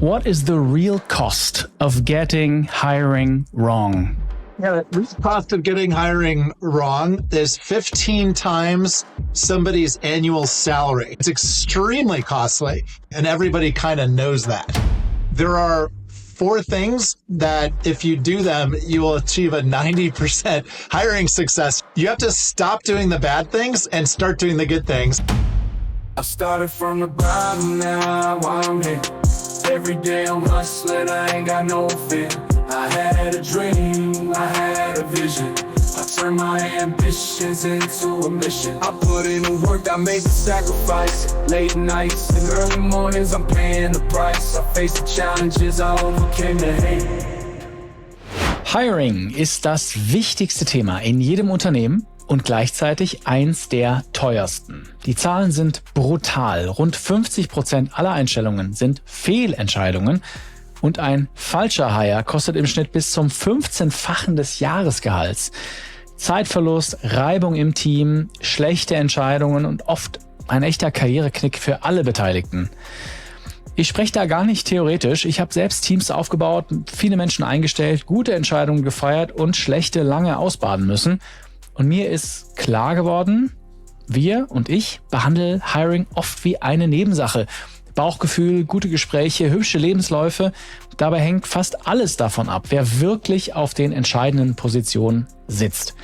What is the real cost of getting hiring wrong? Yeah, the real cost of getting hiring wrong is 15 times somebody's annual salary. It's extremely costly, and everybody kind of knows that. There are 4 things that if you do them, you will achieve a 90% hiring success. You have to stop doing the bad things and start doing the good things. I started from the bottom, now I'm here. Every day I'm hustling, I ain't got no fear. I had a dream, I had a vision. I turned my ambitions into a mission. I put in the work, I made the sacrifice. Late nights and early mornings, I'm paying the price. I faced the challenges, I overcame the hate. Hiring ist das wichtigste Thema in jedem Unternehmen und gleichzeitig eins der teuersten. Die Zahlen sind brutal. Rund 50% aller Einstellungen sind Fehlentscheidungen. Und ein falscher Hire kostet im Schnitt bis zum 15-fachen des Jahresgehalts. Zeitverlust, Reibung im Team, schlechte Entscheidungen und oft ein echter Karriereknick für alle Beteiligten. Ich spreche da gar nicht theoretisch. Ich habe selbst Teams aufgebaut, viele Menschen eingestellt, gute Entscheidungen gefeiert und schlechte lange ausbaden müssen. Und mir ist klar geworden, wir und ich behandeln Hiring oft wie eine Nebensache. Bauchgefühl, gute Gespräche, hübsche Lebensläufe. Dabei hängt fast alles davon ab, wer wirklich auf den entscheidenden Positionen sitzt.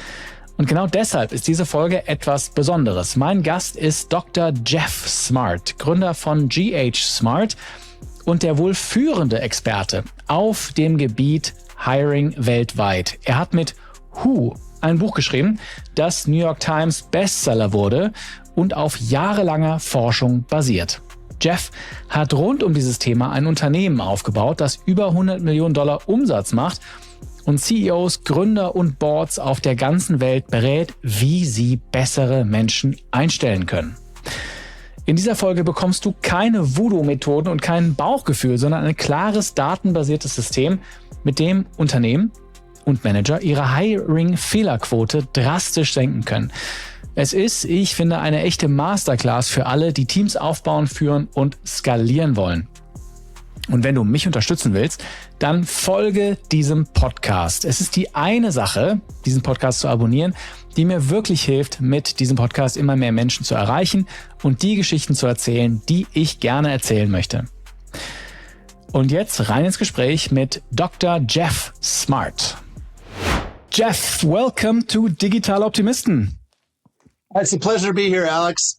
Und genau deshalb ist diese Folge etwas Besonderes. Mein Gast ist Dr. Geoff Smart, Gründer von Geoff Smart und der wohl führende Experte auf dem Gebiet Hiring weltweit. Er hat mit Who ein Buch geschrieben, das New York Times Bestseller wurde und auf jahrelanger Forschung basiert. Geoff hat rund um dieses Thema ein Unternehmen aufgebaut, das über $100 Millionen Umsatz macht und CEOs, Gründer und Boards auf der ganzen Welt berät, wie sie bessere Menschen einstellen können. In dieser Folge bekommst du keine Voodoo-Methoden und kein Bauchgefühl, sondern ein klares, datenbasiertes System, mit dem Unternehmen und Manager ihre Hiring-Fehlerquote drastisch senken können. Es ist, ich finde, eine echte Masterclass für alle, die Teams aufbauen, führen und skalieren wollen. Und wenn du mich unterstützen willst, dann folge diesem Podcast. Es ist die eine Sache, diesen Podcast zu abonnieren, die mir wirklich hilft, mit diesem Podcast immer mehr Menschen zu erreichen und die Geschichten zu erzählen, die ich gerne erzählen möchte. Und jetzt rein ins Gespräch mit Dr. Geoff Smart. Geoff, welcome to Digital Optimisten. It's a pleasure to be here, Alex.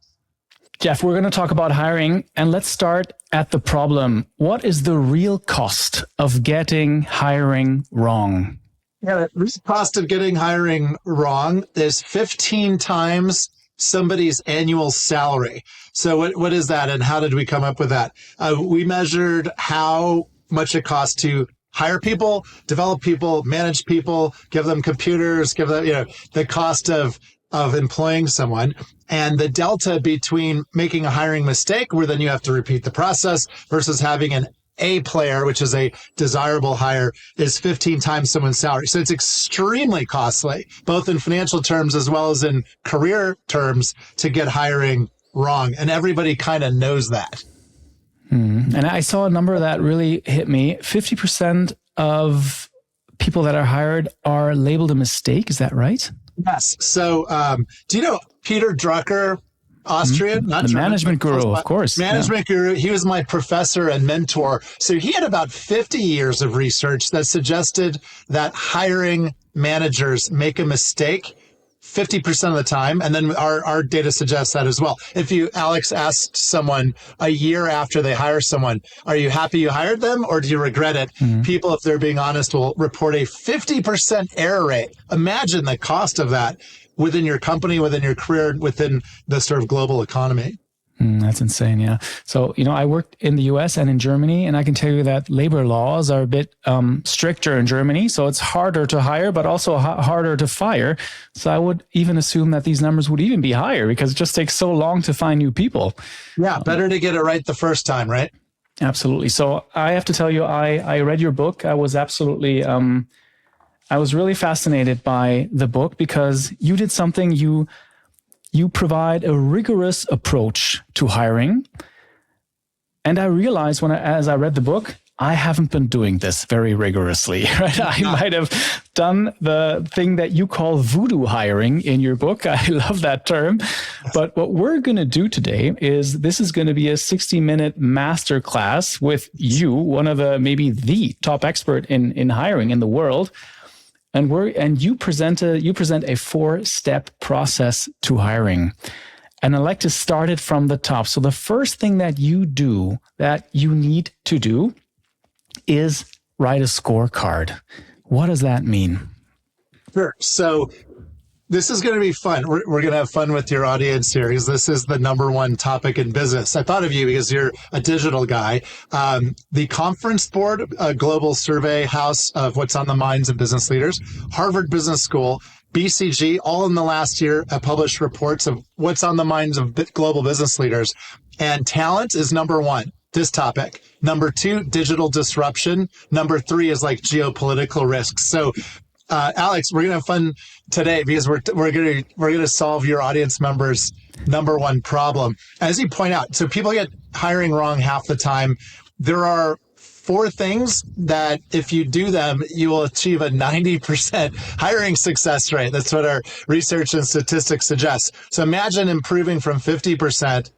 Geoff, we're going to talk about hiring, and let's start at the problem. What is the real cost of getting hiring wrong? Yeah, the real cost of getting hiring wrong is 15 times somebody's annual salary. So what is that, and how did we come up with that? We measured how much it costs to hire people, develop people, manage people, give them computers, give them, the cost of employing someone, and the delta between making a hiring mistake where then you have to repeat the process versus having an A player, which is a desirable hire, is 15 times someone's salary. So it's extremely costly, both in financial terms as well as in career terms, to get hiring wrong. And everybody kind of knows that. And I saw a number that really hit me. 50% of people that are hired are labeled a mistake. Is that right? Yes. So, do you know Peter Drucker, Austrian? The management guru, of course. Management guru. He was my professor and mentor. So he had about 50 years of research that suggested that hiring managers make a mistake 50% of the time. And then our data suggests that as well. If you, Alex, asked someone a year after they hire someone, are you happy you hired them or do you regret it? People, if they're being honest, will report a 50% error rate. Imagine the cost of that within your company, within your career, within the sort of global economy. That's insane, yeah. So, I worked in the US and in Germany, and I can tell you that labor laws are a bit stricter in Germany. So it's harder to hire, but also harder to fire. So I would even assume that these numbers would even be higher because it just takes so long to find new people. Yeah, better to get it right the first time, right? Absolutely. So I have to tell you, I read your book. I was absolutely, I was really fascinated by the book because you did something, you provide a rigorous approach to hiring. And I realized as I read the book, I haven't been doing this very rigorously, right? I might have done the thing that you call voodoo hiring in your book. I love that term. But what we're going to do today is this is going to be a 60-minute masterclass with you, one of maybe the top expert in hiring in the world. And you present a 4-step process to hiring. And I like to start it from the top. So the first thing that you need to do is write a scorecard. What does that mean? Sure. So this is going to be fun. We're going to have fun with your audience here because this is the number one topic in business. I thought of you because you're a digital guy. The Conference Board, a global survey house of what's on the minds of business leaders, Harvard Business School, BCG, all in the last year have published reports of what's on the minds of global business leaders. And talent is number one, this topic. Number two, digital disruption. Number three is like geopolitical risks. So, Alex, we're gonna have fun today because we're gonna solve your audience members' number one problem. As you point out, so people get hiring wrong half the time. There are 4 things that if you do them, you will achieve a 90% hiring success rate. That's what our research and statistics suggest. So imagine improving from 50%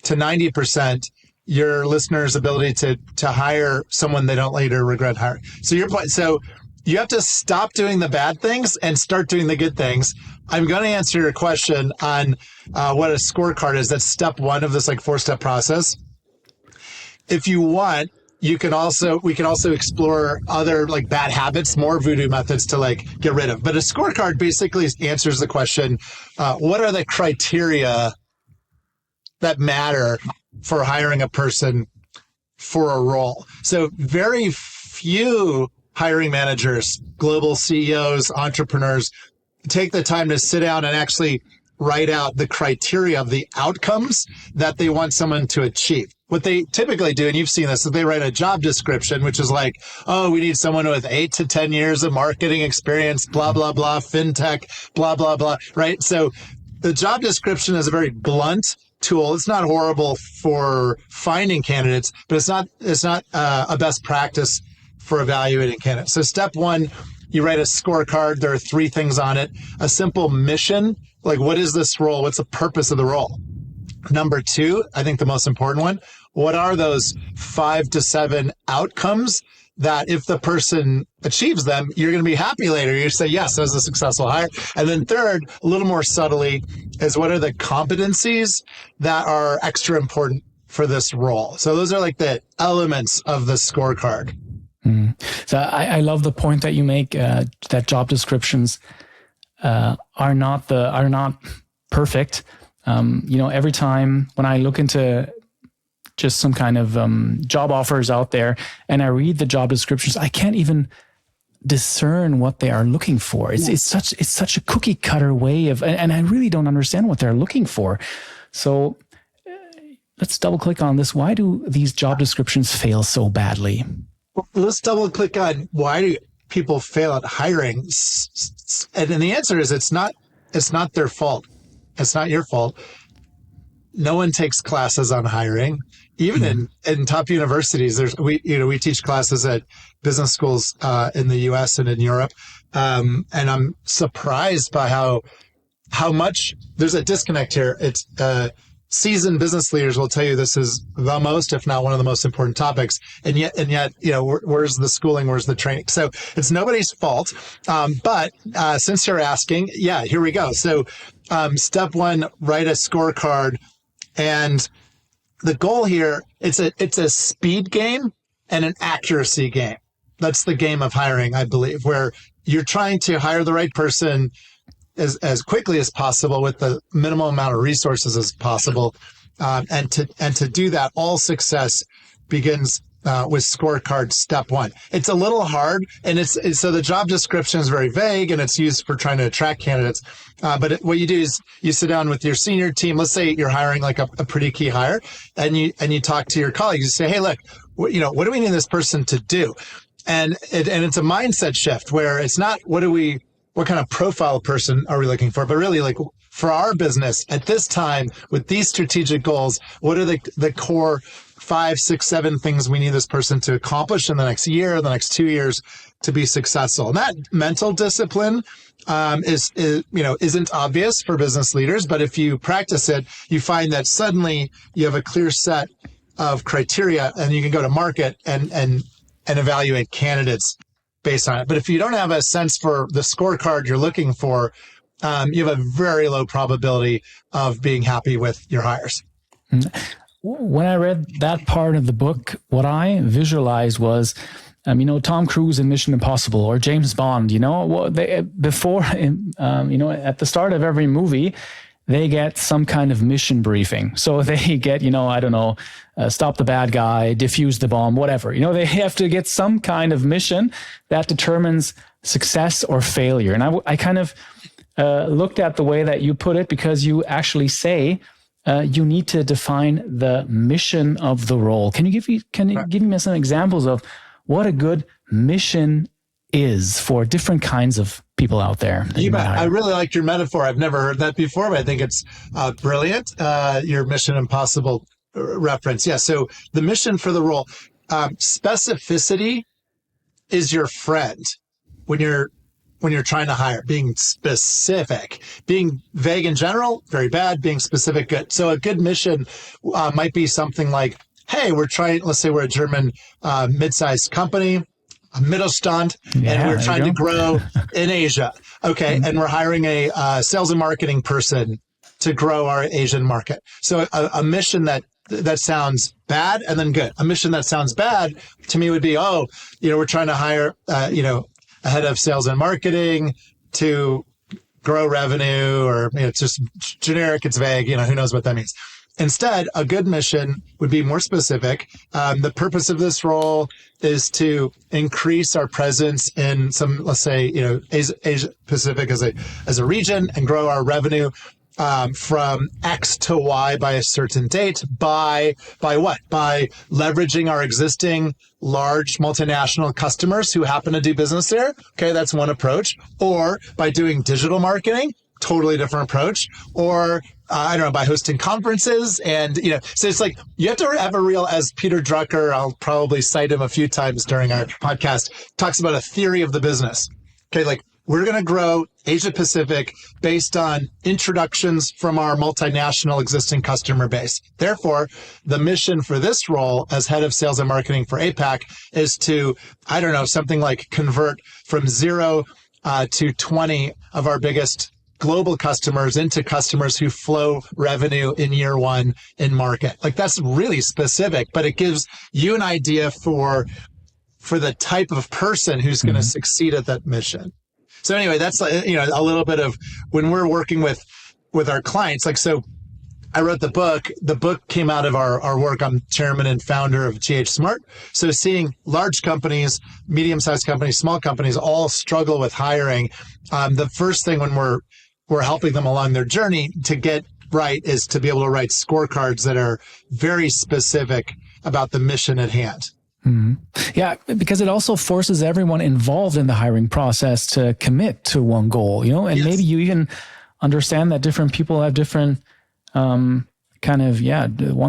to 90% your listeners' ability to hire someone they don't later regret hiring. So your point, so you have to stop doing the bad things and start doing the good things. I'm going to answer your question on what a scorecard is. That's step 1 of this 4-step process. If you want, we can also explore other bad habits, more voodoo methods to get rid of. But a scorecard basically answers the question, what are the criteria that matter for hiring a person for a role? So very few hiring managers, global CEOs, entrepreneurs take the time to sit down and actually write out the criteria of the outcomes that they want someone to achieve. What they typically do, and you've seen this, is they write a job description, which is we need someone with 8 to 10 years of marketing experience, blah, blah, blah, fintech, blah, blah, blah, right? So the job description is a very blunt tool. It's not horrible for finding candidates, but it's not a best practice for evaluating candidates. So step 1, you write a scorecard. There are 3 things on it. A simple mission, what is this role? What's the purpose of the role? Number 2, I think the most important one, what are those 5 to 7 outcomes that if the person achieves them, you're going to be happy later. You say, yes, that was a successful hire. And then third, a little more subtly, is what are the competencies that are extra important for this role? So those are the elements of the scorecard. So I love the point that you make, that job descriptions are not perfect. Every time when I look into just some kind of job offers out there and I read the job descriptions, I can't even discern what they are looking for. It's such a cookie cutter way of, and I really don't understand what they're looking for. So let's double click on this. Why do these job descriptions fail so badly? Let's double click on why do people fail at hiring. And the answer is it's not their fault. It's not your fault. No one takes classes on hiring. Even in top universities, we teach classes at business schools in the US and in Europe. And I'm surprised by how much there's a disconnect here. It's seasoned business leaders will tell you this is the most, if not one of the most important topics. And yet, where's the schooling? Where's the training? So it's nobody's fault. But since you're asking, here we go. So step 1, write a scorecard. And the goal here, it's a speed game and an accuracy game. That's the game of hiring, I believe, where you're trying to hire the right person as quickly as possible with the minimal amount of resources as possible. And to do that, all success begins with scorecard step 1. It's a little hard, and so the job description is very vague, and it's used for trying to attract candidates. But what you do is you sit down with your senior team. Let's say you're hiring a pretty key hire, and you talk to your colleagues. You say, hey, look, what do we need this person to do? And it's a mindset shift where it's not what kind of profile person are we looking for, but really for our business at this time with these strategic goals, what are the core 5, 6, 7 things we need this person to accomplish in the next year, the next 2 years to be successful. And that mental discipline isn't obvious for business leaders, but if you practice it, you find that suddenly you have a clear set of criteria and you can go to market and evaluate candidates based on it. But if you don't have a sense for the scorecard you're looking for, you have a very low probability of being happy with your hires. When I read that part of the book, what I visualized was, Tom Cruise in Mission Impossible or James Bond, at the start of every movie, they get some kind of mission briefing. So they get, stop the bad guy, defuse the bomb, whatever. They have to get some kind of mission that determines success or failure. And I kind of looked at the way that you put it, because you actually say you need to define the mission of the role. Can you give me some examples of what a good mission is for different kinds of people out there? You bet. I really liked your metaphor. I've never heard that before, but I think it's brilliant. Your Mission Impossible reference. Yeah. So the mission for the role, specificity is your friend when you're trying to hire. Being specific, being vague in general, very bad. Being specific, good. So a good mission might be something like, hey, let's say we're a German mid-sized company, a Mittelstand, and we're trying to grow in Asia. Okay. Mm-hmm. And we're hiring a sales and marketing person to grow our Asian market. So a mission that sounds bad and then good. A mission that sounds bad to me would be, we're trying to hire, a head of sales and marketing to grow revenue, or it's just generic, it's vague, who knows what that means. Instead, a good mission would be more specific. The purpose of this role is to increase our presence in some, let's say, Asia Pacific as a region, and grow our revenue from X to Y by a certain date. By what? By leveraging our existing large multinational customers who happen to do business there. Okay, that's one approach. Or by doing digital marketing, totally different approach. Or by hosting conferences. And, so it's like, you have to have a real, as Peter Drucker, I'll probably cite him a few times during our podcast, talks about a theory of the business. Okay, like, we're going to grow Asia Pacific based on introductions from our multinational existing customer base. Therefore, the mission for this role as head of sales and marketing for APAC is to, something like convert from 0 to 20 of our biggest global customers into customers who flow revenue in year 1 in market. Like, that's really specific, but it gives you an idea for the type of person who's going to succeed at that mission. So anyway, that's, a little bit of when we're working with our clients. Like, so I wrote the book. The book came out of our work. I'm chairman and founder of Geoff Smart. So seeing large companies, medium-sized companies, small companies all struggle with hiring. The first thing when we're helping them along their journey to get right is to be able to write scorecards that are very specific about the mission at hand. Mm-hmm. Yeah, because it also forces everyone involved in the hiring process to commit to one goal, and yes. Maybe you even understand that different people have different want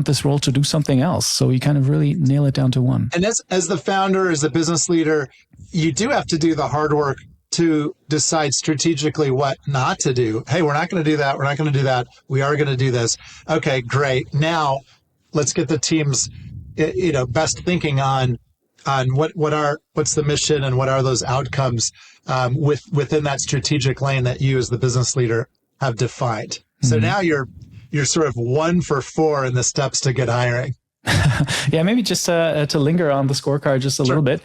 this role to do something else. So you kind of really nail it down to one. And as the founder, as the business leader, you do have to do the hard work to decide strategically what not to do. Hey, we're not going to do that. We're not going to do that. We are going to do this. Okay, great. Now let's get the team's best thinking on what's the mission and what are those outcomes within that strategic lane that you as the business leader have defined. Mm-hmm. So now you're sort of 1 for 4 in the steps to get hiring. Yeah, maybe just to linger on the scorecard just a little bit.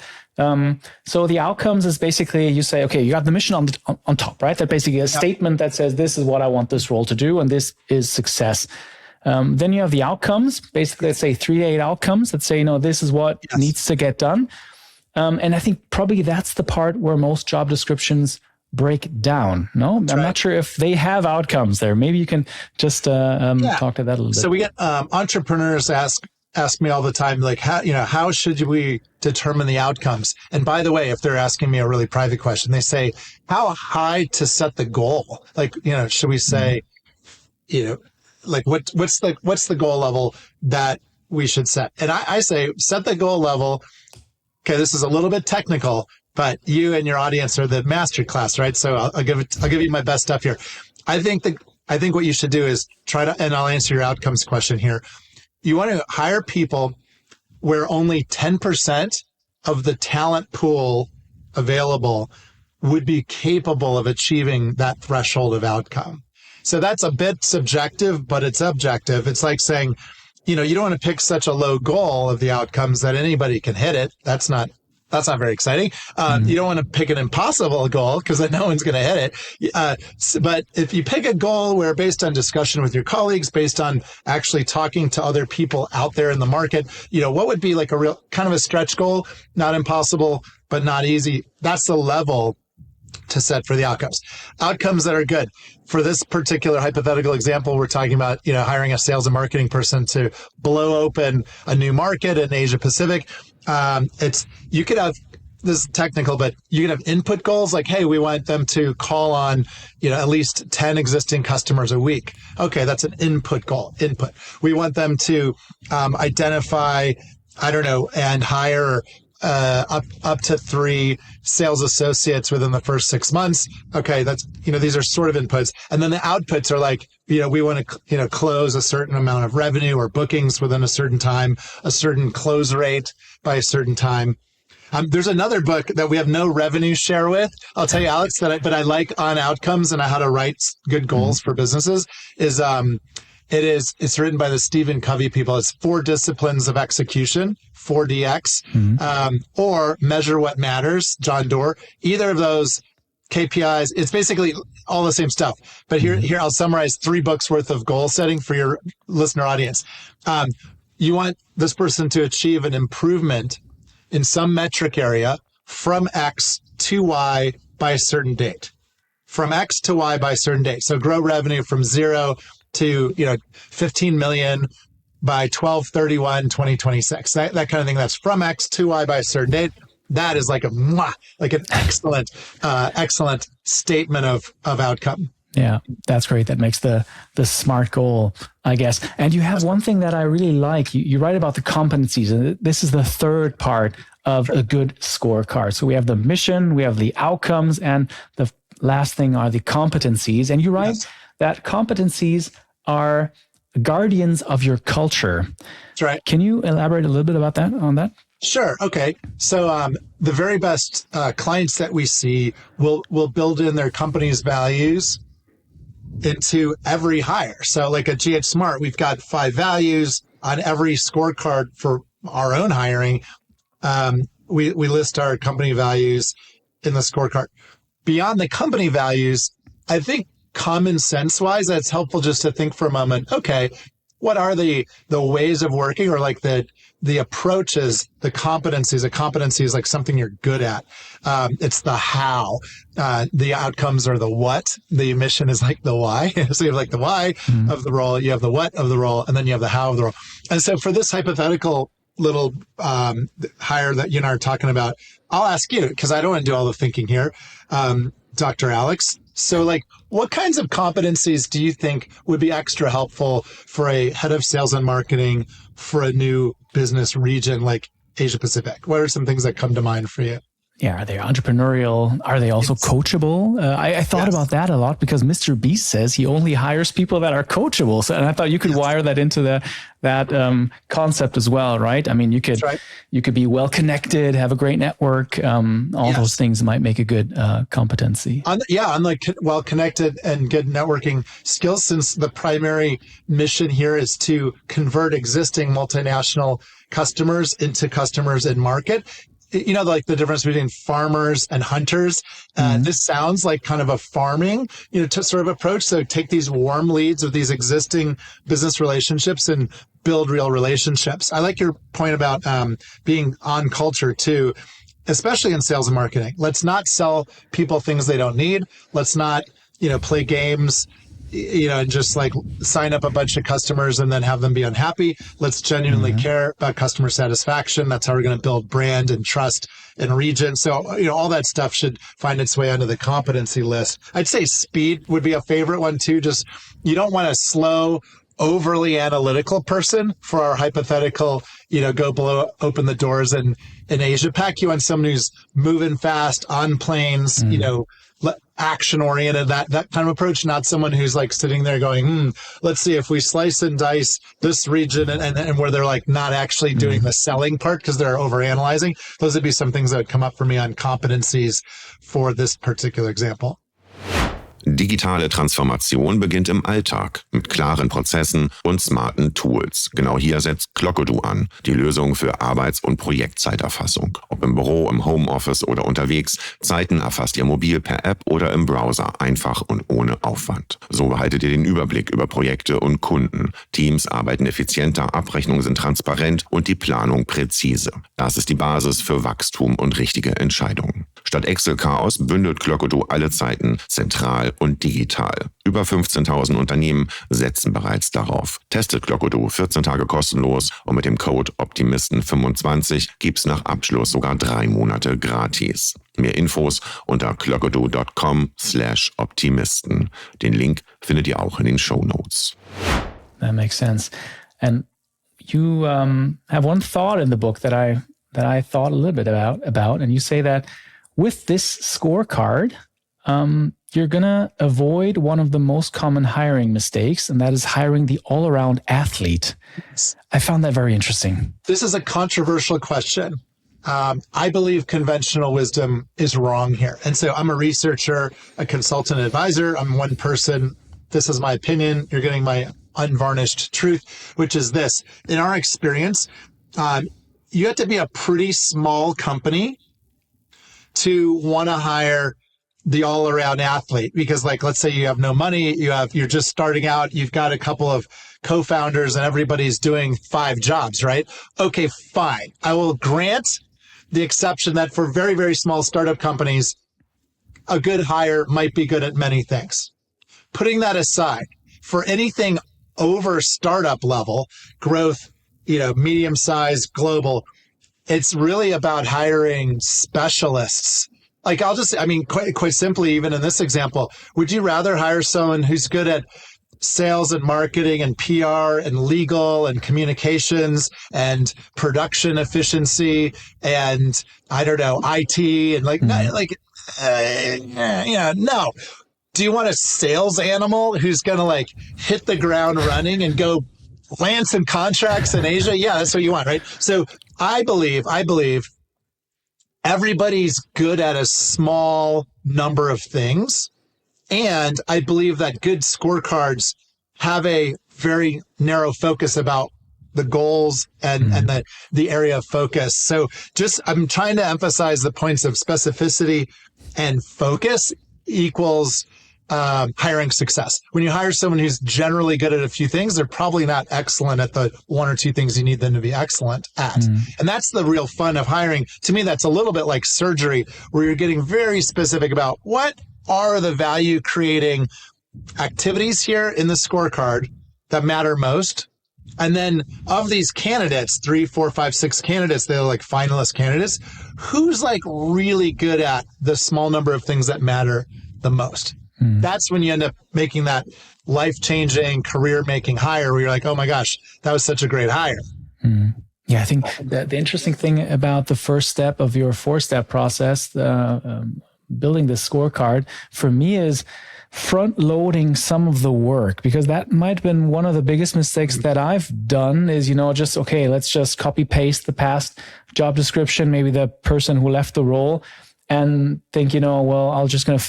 So the outcomes is basically you say, okay, you got the mission on top, right? That basically a statement that says this is what I want this role to do, and this is success. Then you have the outcomes, basically, let's say 3 to 8 outcomes that say, this is what needs to get done. And I think probably that's the part where most job descriptions break down. No, I'm not sure if they have outcomes there. Maybe you can just talk to that a little bit. So we get entrepreneurs ask me all the time, like, how should we determine the outcomes? And by the way, if they're asking me a really private question, they say, how high to set the goal? Like, should we say, like what's the goal level that we should set. And I say, set the goal level. Okay, this is a little bit technical, but you and your audience are the master class, right? So I'll give you my best stuff here. I think what you should do is and I'll answer your outcomes question here. You want to hire people where only 10% of the talent pool available would be capable of achieving that threshold of outcome. So that's a bit subjective, but it's objective. It's like saying, you don't want to pick such a low goal of the outcomes that anybody can hit it. That's not very exciting. You don't want to pick an impossible goal because then no one's going to hit it. But if you pick a goal where based on discussion with your colleagues, based on actually talking to other people out there in the market, what would be like a real kind of a stretch goal, not impossible, but not easy. That's the level to set for the outcomes. Outcomes that are good. For this particular hypothetical example, we're talking about, hiring a sales and marketing person to blow open a new market in Asia Pacific. You could have, this is technical, but you could have input goals like, hey, we want them to call on, at least 10 existing customers a week. Okay, that's an input goal. Input. We want them to identify, and hire up to 3 sales associates within the first 6 months. Okay, that's, these are sort of inputs. And then the outputs are like, we want to, close a certain amount of revenue or bookings within a certain time, a certain close rate by a certain time. There's another book that we have no revenue share with. I'll tell you, Alex, but I like on outcomes and how to write good goals for businesses it's written by the Stephen Covey people. It's 4 Disciplines of Execution, 4DX, or Measure What Matters, John Doerr. Either of those KPIs, it's basically all the same stuff. But here I'll summarize 3 books worth of goal setting for your listener audience. You want this person to achieve an improvement in some metric area from X to Y by a certain date. From X to Y by a certain date. So grow revenue from 0 to 15 million by 12/31/2026. That kind of thing. That's from X to Y by a certain date. That is like an excellent statement of outcome. Yeah, that's great. That makes the SMART goal, I guess. And you have one thing that I really like. You write about the competencies, and this is the third part of a good scorecard. So we have the mission, we have the outcomes, and the last thing are the competencies. And you write that competencies are guardians of your culture. That's right. Can you elaborate a little bit about that? Sure. Okay. So the very best clients that we see will build in their company's values into every hire. So like at Geoff Smart, we've got 5 values on every scorecard for our own hiring. We list our company values in the scorecard. Beyond the company values, I think common sense wise, that's helpful just to think for a moment, okay, what are the ways of working or like the approaches, the competencies? A competency is like something you're good at. It's the how. The outcomes are the what. The mission is like the why. So you have like the why of the role, you have the what of the role, and then you have the how of the role. And so for this hypothetical little hire that you and I are talking about, I'll ask you, because I don't want to do all the thinking here, Dr. Alex. So like, what kinds of competencies do you think would be extra helpful for a head of sales and marketing for a new business region like Asia Pacific? What are some things that come to mind for you? Yeah, are they entrepreneurial? Are they also coachable? I thought about that a lot because Mr. Beast says he only hires people that are coachable. So, and I thought you could wire that into that concept as well, right? I mean, you could be well connected, have a great network. All those things might make a good competency. On like well connected and good networking skills, since the primary mission here is to convert existing multinational customers into customers in market. Like the difference between farmers and hunters. This sounds like kind of a farming, sort of approach. So take these warm leads of these existing business relationships and build real relationships. I like your point about being on culture too, especially in sales and marketing. Let's not sell people things they don't need. Let's not, play games, and just like sign up a bunch of customers and then have them be unhappy. Let's genuinely care about customer satisfaction. That's how we're going to build brand and trust in region. So, all that stuff should find its way onto the competency list. I'd say speed would be a favorite one too. Just, you don't want to slow overly analytical person for our hypothetical, open the doors in Asia Pac. You want someone who's moving fast on planes, action oriented, that kind of approach, not someone who's like sitting there going, let's see if we slice and dice this region and where they're like not actually doing the selling part because they're overanalyzing. Those would be some things that would come up for me on competencies for this particular example. Digitale Transformation beginnt im Alltag mit klaren Prozessen und smarten Tools. Genau hier setzt Clockedo an, die Lösung für Arbeits- und Projektzeiterfassung. Ob im Büro, im Homeoffice oder unterwegs, Zeiten erfasst ihr mobil per App oder im Browser, einfach und ohne Aufwand. So behaltet ihr den Überblick über Projekte und Kunden. Teams arbeiten effizienter, Abrechnungen sind transparent und die Planung präzise. Das ist die Basis für Wachstum und richtige Entscheidungen. Statt Excel-Chaos bündelt Clockedo alle Zeiten zentral und digital. Über 15.000 Unternehmen setzen bereits darauf. Testet Clockedo 14 Tage kostenlos und mit dem Code Optimisten25 gibt's nach Abschluss sogar 3 Monate gratis. Mehr Infos unter clockedo.com/Optimisten. Den Link findet ihr auch in den Shownotes. That makes sense. And you have one thought in the book that I thought a little bit about, and you say that with this scorecard, you're going to avoid one of the most common hiring mistakes, and that is hiring the all-around athlete. I found that very interesting. This is a controversial question. I believe conventional wisdom is wrong here. And so I'm a researcher, a consultant advisor. I'm one person. This is my opinion. You're getting my unvarnished truth, which is this. In our experience, you have to be a pretty small company to want to hire the all-around athlete, because like, let's say you have no money, you're just starting out, you've got a couple of co-founders and everybody's doing 5 jobs, right? Okay, fine. I will grant the exception that for very, very small startup companies, a good hire might be good at many things. Putting that aside, for anything over startup level, growth, medium size, global, it's really about hiring specialists. Like quite simply, even in this example, would you rather hire someone who's good at sales and marketing and PR and legal and communications and production efficiency and IT and no. Do you want a sales animal who's going to hit the ground running and go land some contracts in Asia? Yeah, that's what you want, right? So I believe everybody's good at a small number of things. And I believe that good scorecards have a very narrow focus about the goals and the area of focus. So I'm trying to emphasize the points of specificity and focus equals hiring success. When you hire someone who's generally good at a few things, they're probably not excellent at the 1 or 2 things you need them to be excellent at. And that's the real fun of hiring. To me, that's a little bit like surgery, where you're getting very specific about what are the value creating activities here in the scorecard that matter most. And then of these candidates, 3, 4, 5, 6 candidates, they're like finalist candidates, who's really good at the small number of things that matter the most. That's when you end up making that life-changing, career-making hire where you're like, oh my gosh, that was such a great hire. Yeah, I think the interesting thing about the first step of your 4-step process, building the scorecard, for me is front-loading some of the work, because that might have been one of the biggest mistakes that I've done is, let's just copy-paste the past job description, maybe the person who left the role, and think, I'll just kind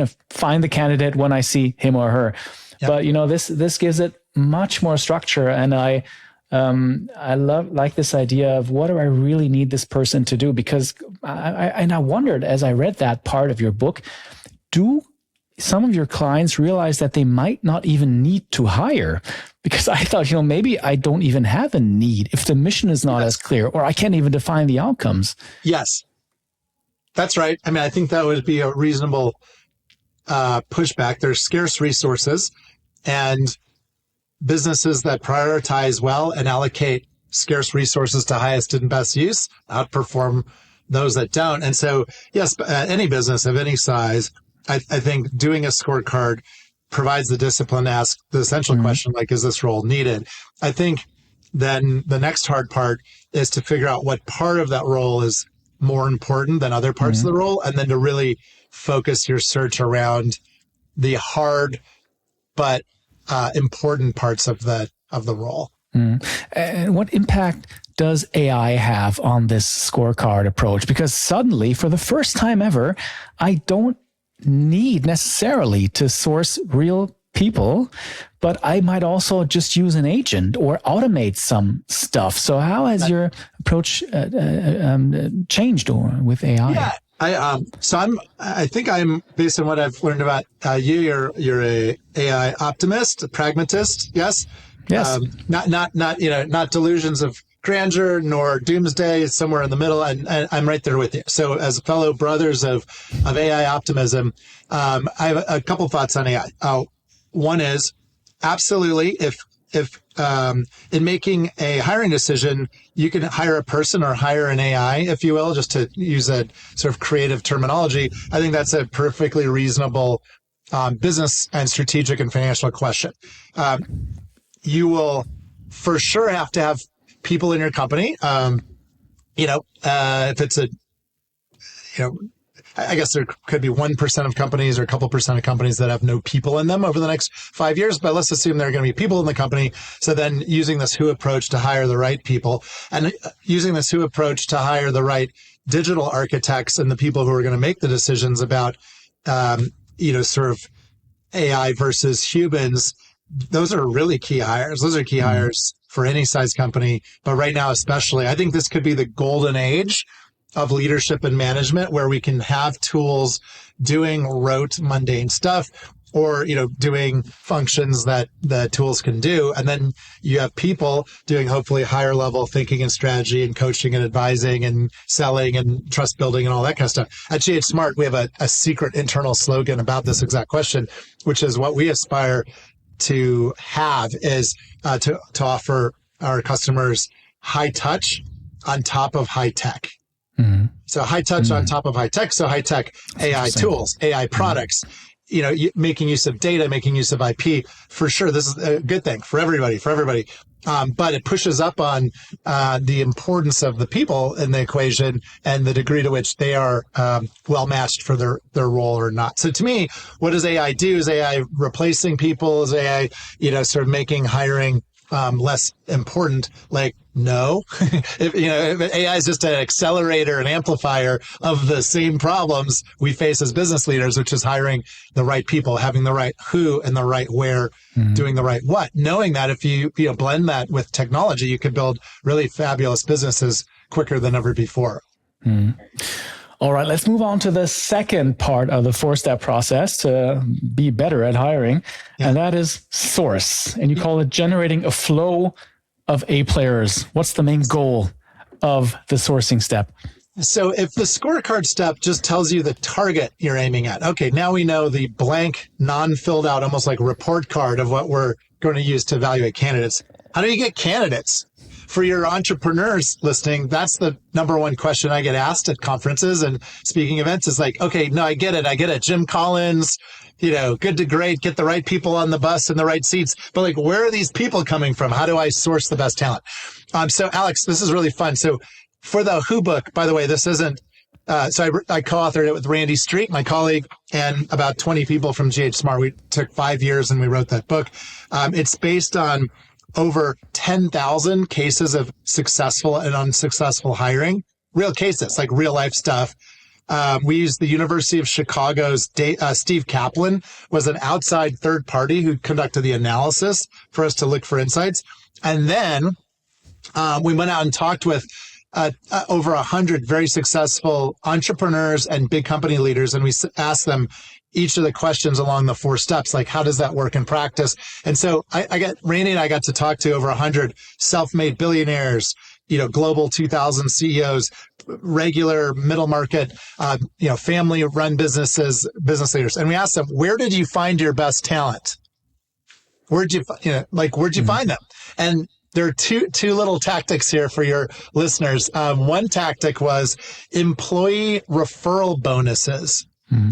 of find the candidate when I see him or her. Yep. But this gives it much more structure, and I like this idea of what do I really need this person to do? Because I wondered as I read that part of your book, do some of your clients realize that they might not even need to hire? Because I thought, maybe I don't even have a need if the mission is not as clear, or I can't even define the outcomes. Yes. That's right. I think that would be a reasonable pushback. There's scarce resources, and businesses that prioritize well and allocate scarce resources to highest and best use outperform those that don't. And so, yes, any business of any size, I think doing a scorecard provides the discipline to ask the essential question, like, is this role needed? I think then the next hard part is to figure out what part of that role is more important than other parts of the role, and then to really focus your search around the hard but important parts of the role. And what impact does AI have on this scorecard approach? Because suddenly, for the first time ever, I don't need necessarily to source real people, but I might also just use an agent or automate some stuff. So how has your approach changed with AI? Yeah. I think I'm, based on what I've learned about you're a AI optimist, a pragmatist. Yes. Yes. Not delusions of grandeur nor doomsday. It's somewhere in the middle, and I'm right there with you. So, as fellow brothers of AI optimism, I have a couple thoughts on AI. One is absolutely, if in making a hiring decision, you can hire a person or hire an AI, if you will, just to use a sort of creative terminology. I think that's a perfectly reasonable business and strategic and financial question. You will for sure have to have people in your company. If it's I guess there could be 1% of companies or a couple percent of companies that have no people in them over the next 5 years, but let's assume there are going to be people in the company. So then using this who approach to hire the right people, and using this who approach to hire the right digital architects and the people who are going to make the decisions about, sort of AI versus humans. Those are really key hires. Those are key hires for any size company. But right now, especially, I think this could be the golden age of leadership and management, where we can have tools doing rote, mundane stuff, or, doing functions that the tools can do. And then you have people doing hopefully higher level thinking and strategy and coaching and advising and selling and trust building and all that kind of stuff. At Geoff Smart, we have a secret internal slogan about this exact question, which is what we aspire to have is to offer our customers high touch on top of high tech. So high touch on top of high tech. So high tech AI tools, AI products, making use of data, making use of IP. For sure, this is a good thing for everybody. But it pushes up on the importance of the people in the equation and the degree to which they are well matched for their role or not. So to me, what does AI do? Is AI replacing people? Is AI, sort of making hiring less important? Like, no. if AI is just an accelerator, an amplifier of the same problems we face as business leaders, which is hiring the right people, having the right who and the right where, doing the right what. Knowing that if you blend that with technology, you could build really fabulous businesses quicker than ever before. All right, let's move on to the second part of the 4-step process to be better at hiring, and that is source. And you call it generating a flow of A players. What's the main goal of the sourcing step? So if the scorecard step just tells you the target you're aiming at, okay, now we know the blank, non-filled out, almost like report card of what we're going to use to evaluate candidates. How do you get candidates? For your entrepreneurs listening, that's the number one question I get asked at conferences and speaking events is like, okay, no, I get it. Jim Collins, good to great, get the right people on the bus and the right seats. But like, where are these people coming from? How do I source the best talent? So Alex, this is really fun. So for the Who book, by the way, this isn't, I co-authored it with Randy Street, my colleague, and about 20 people from Geoff Smart. We took 5 years and we wrote that book. It's based on over 10,000 cases of successful and unsuccessful hiring, real cases, like real life stuff. We used the University of Chicago's Steve Kaplan was an outside third party who conducted the analysis for us to look for insights. And then we went out and talked with over 100 very successful entrepreneurs and big company leaders. And we asked them each of the questions along the 4 steps, like how does that work in practice? And so Randy and I got to talk to over 100 self-made billionaires, global 2000 CEOs, regular middle market, family run businesses, business leaders. And we asked them, where did you find your best talent? Where'd you find them? And there are two little tactics here for your listeners. One tactic was employee referral bonuses.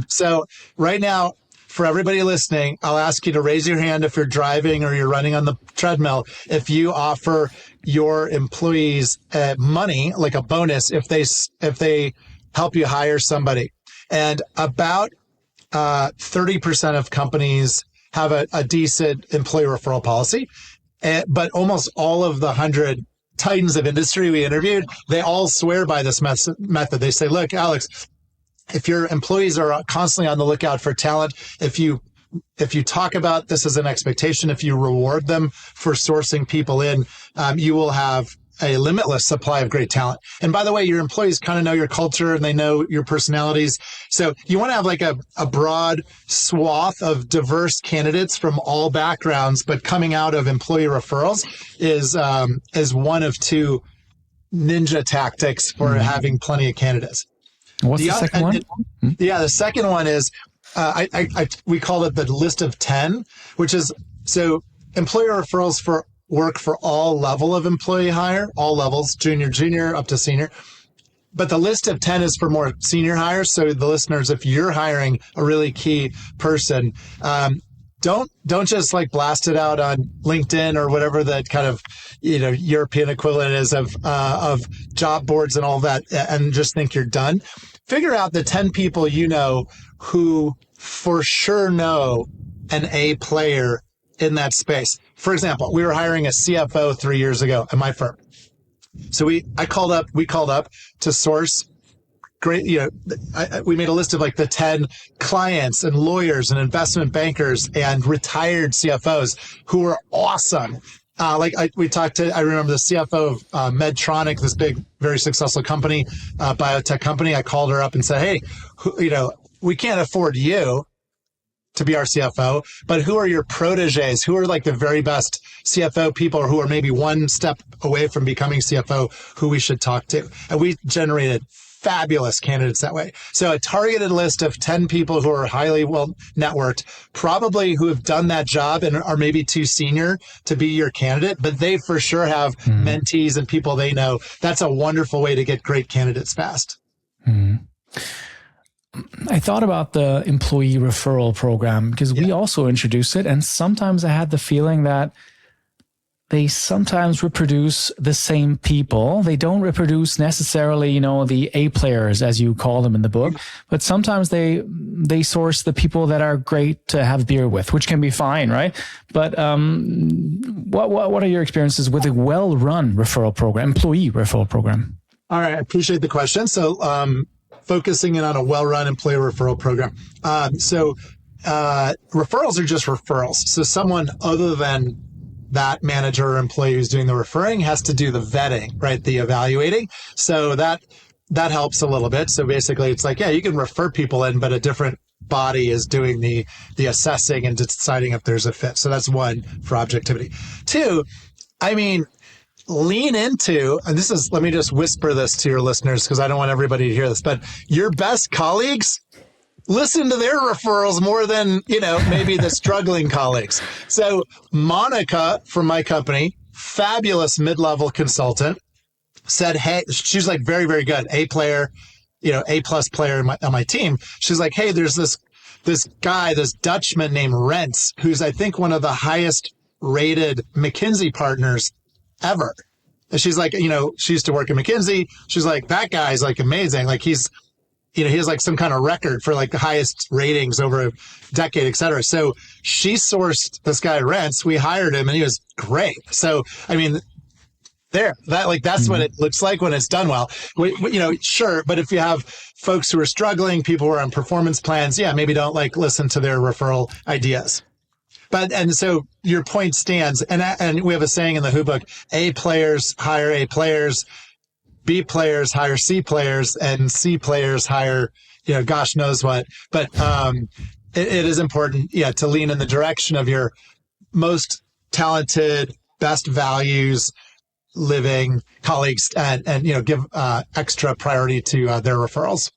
So right now, for everybody listening, I'll ask you to raise your hand if you're driving or you're running on the treadmill. If you offer your employees money, like a bonus, if they help you hire somebody. And about 30% of companies have a decent employee referral policy. But almost all of the 100 titans of industry we interviewed, they all swear by this method. They say, look, Alex, if your employees are constantly on the lookout for talent, if you talk about this as an expectation, if you reward them for sourcing people in, you will have a limitless supply of great talent. And by the way, your employees kind of know your culture and they know your personalities. So you want to have like a broad swath of diverse candidates from all backgrounds, but coming out of employee referrals is one of two ninja tactics for having plenty of candidates. What's the second one? The second one is, we call it the list of 10, which is, so employer referrals work for all level of employee hire, all levels, junior, up to senior. But the list of 10 is for more senior hires. So the listeners, if you're hiring a really key person, don't just like blast it out on LinkedIn or whatever the kind of, European equivalent is of job boards and all that, and just think you're done. Figure out the 10 people who for sure know an A player in that space. For example, we were hiring a CFO 3 years ago at my firm. So we called up to source great, we made a list of like the 10 clients and lawyers and investment bankers and retired CFOs who were awesome. I remember the CFO of Medtronic, this big, very successful company, biotech company. I called her up and said, hey, we can't afford you to be our CFO, but who are your proteges? Who are like the very best CFO people who are maybe one step away from becoming CFO who we should talk to? And we generated fabulous candidates that way. So a targeted list of 10 people who are highly well networked, probably who have done that job and are maybe too senior to be your candidate, but they for sure have mentees and people they know. That's a wonderful way to get great candidates fast. I thought about the employee referral program because we also introduced it. And sometimes I had the feeling that they sometimes reproduce the same people. They don't reproduce necessarily, the A players, as you call them in the book, but sometimes they source the people that are great to have beer with, which can be fine, right? But what are your experiences with a well-run referral program, employee referral program? All right, I appreciate the question. So focusing in on a well-run employee referral program. Referrals are just referrals. So someone other than that manager or employee who's doing the referring has to do the vetting, right? The evaluating. So that helps a little bit. So basically it's like, you can refer people in, but a different body is doing the assessing and deciding if there's a fit. So that's one for objectivity. Two, lean into, and let me just whisper this to your listeners because I don't want everybody to hear this, but your best colleagues, listen to their referrals more than, maybe the struggling colleagues. So Monica from my company, fabulous mid-level consultant, said, hey, she's like very, very good, A player, A+ player on my team. She's like, hey, there's this guy, this Dutchman named Rents, who's I think one of the highest rated McKinsey partners ever. And she's like, she used to work at McKinsey. She's like, that guy's like amazing. Like he has like some kind of record for like the highest ratings over a decade, et cetera. So she sourced this guy Rents. We hired him and he was great. So, that's what it looks like when it's done well. Sure. But if you have folks who are struggling, people who are on performance plans, maybe don't listen to their referral ideas. And so your point stands. And we have a saying in the Who book, A players hire A players, B players hire C players, and C players hire, gosh knows what. But it is important, to lean in the direction of your most talented, best values living colleagues and give extra priority to their referrals.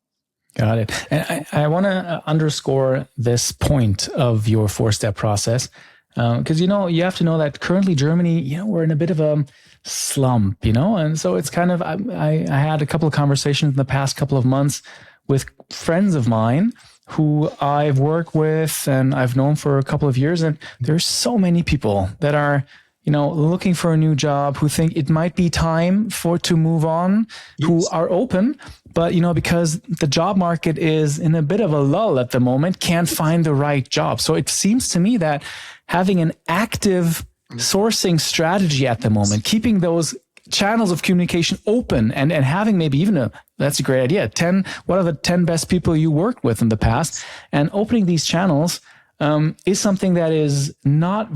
Got it. And I want to underscore this point of your 4-step process because, you have to know that currently Germany, we're in a bit of a slump, and so it's kind of, I had a couple of conversations in the past couple of months with friends of mine who I've worked with and I've known for a couple of years. And there's so many people that are, looking for a new job, who think it might be time to move on, who are open, but, because the job market is in a bit of a lull at the moment, can't find the right job. So it seems to me that having an active sourcing strategy at the moment, keeping those channels of communication open and having maybe even that's a great idea. What are the 10 best people you worked with in the past? And opening these channels is something that is not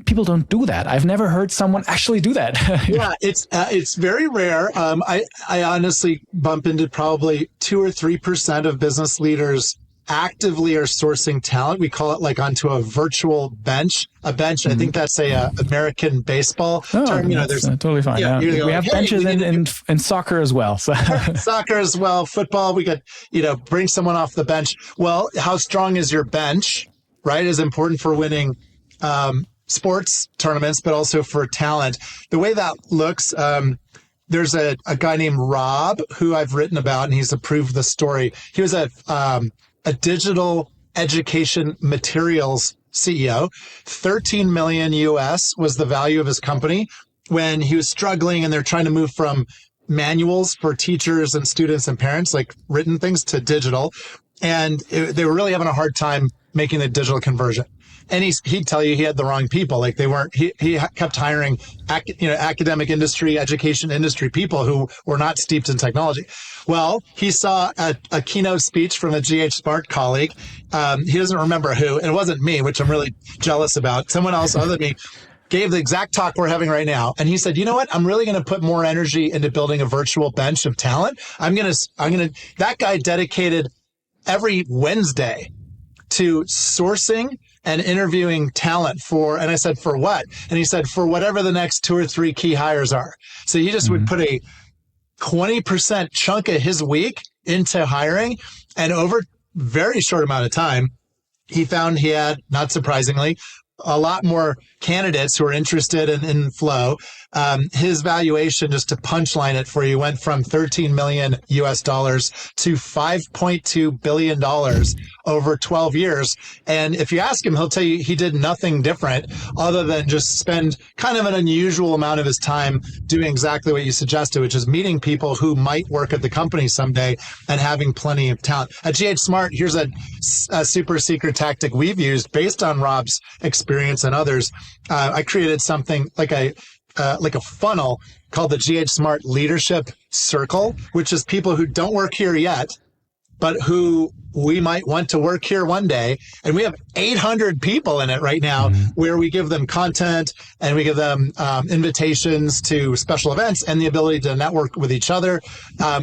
people don't do that. I've never heard someone actually do that. Yeah, it's very rare. I honestly bump into probably 2 or 3% of business leaders actively are sourcing talent. We call it like onto a virtual bench. A bench, I think that's a American baseball term. There's totally fine. Yeah. We have benches in soccer as well. So. Soccer as well, football. We could, bring someone off the bench. Well, how strong is your bench, right, is important for winning sports tournaments, but also for talent. The way that looks, there's a guy named Rob who I've written about, and he's approved the story. He was a digital education materials CEO. 13 million US was the value of his company when he was struggling, and they're trying to move from manuals for teachers and students and parents, like written things, to digital. And they were really having a hard time making the digital conversion. And he'd tell you he had the wrong people. Like he kept hiring, academic industry, education industry people who were not steeped in technology. Well, he saw a keynote speech from a Geoff Smart colleague. He doesn't remember who, and it wasn't me, which I'm really jealous about. Someone else other than me gave the exact talk we're having right now. And he said, you know what? I'm really going to put more energy into building a virtual bench of talent. That guy dedicated every Wednesday to sourcing and interviewing talent and I said, for what? And he said, for whatever the next 2 or 3 key hires are. So he just would put a 20% chunk of his week into hiring. And over a very short amount of time, he found he had, not surprisingly, a lot more candidates who are interested in flow. His valuation, just to punchline it for you, went from 13 million US dollars to $5.2 billion over 12 years. And if you ask him, he'll tell you he did nothing different other than just spend kind of an unusual amount of his time doing exactly what you suggested, which is meeting people who might work at the company someday and having plenty of talent. At Geoff Smart, here's a super secret tactic we've used based on Rob's experience and others. I created something like a funnel called the Geoff Smart Leadership Circle, which is people who don't work here yet, but who we might want to work here one day. And we have 800 people in it right now, where we give them content and we give them invitations to special events and the ability to network with each other.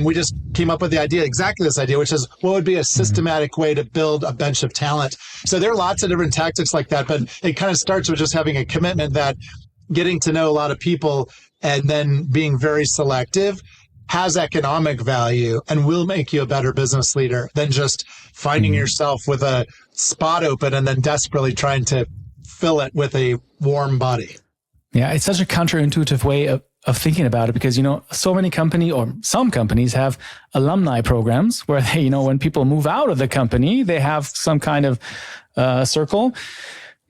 We just came up with exactly this idea, which is what would be a systematic way to build a bench of talent. So there are lots of different tactics like that, but it kind of starts with just having a commitment that getting to know a lot of people and then being very selective has economic value and will make you a better business leader than just finding yourself with a spot open and then desperately trying to fill it with a warm body. Yeah, it's such a counterintuitive way of thinking about it because, so many some companies have alumni programs where they, when people move out of the company, they have some kind of circle.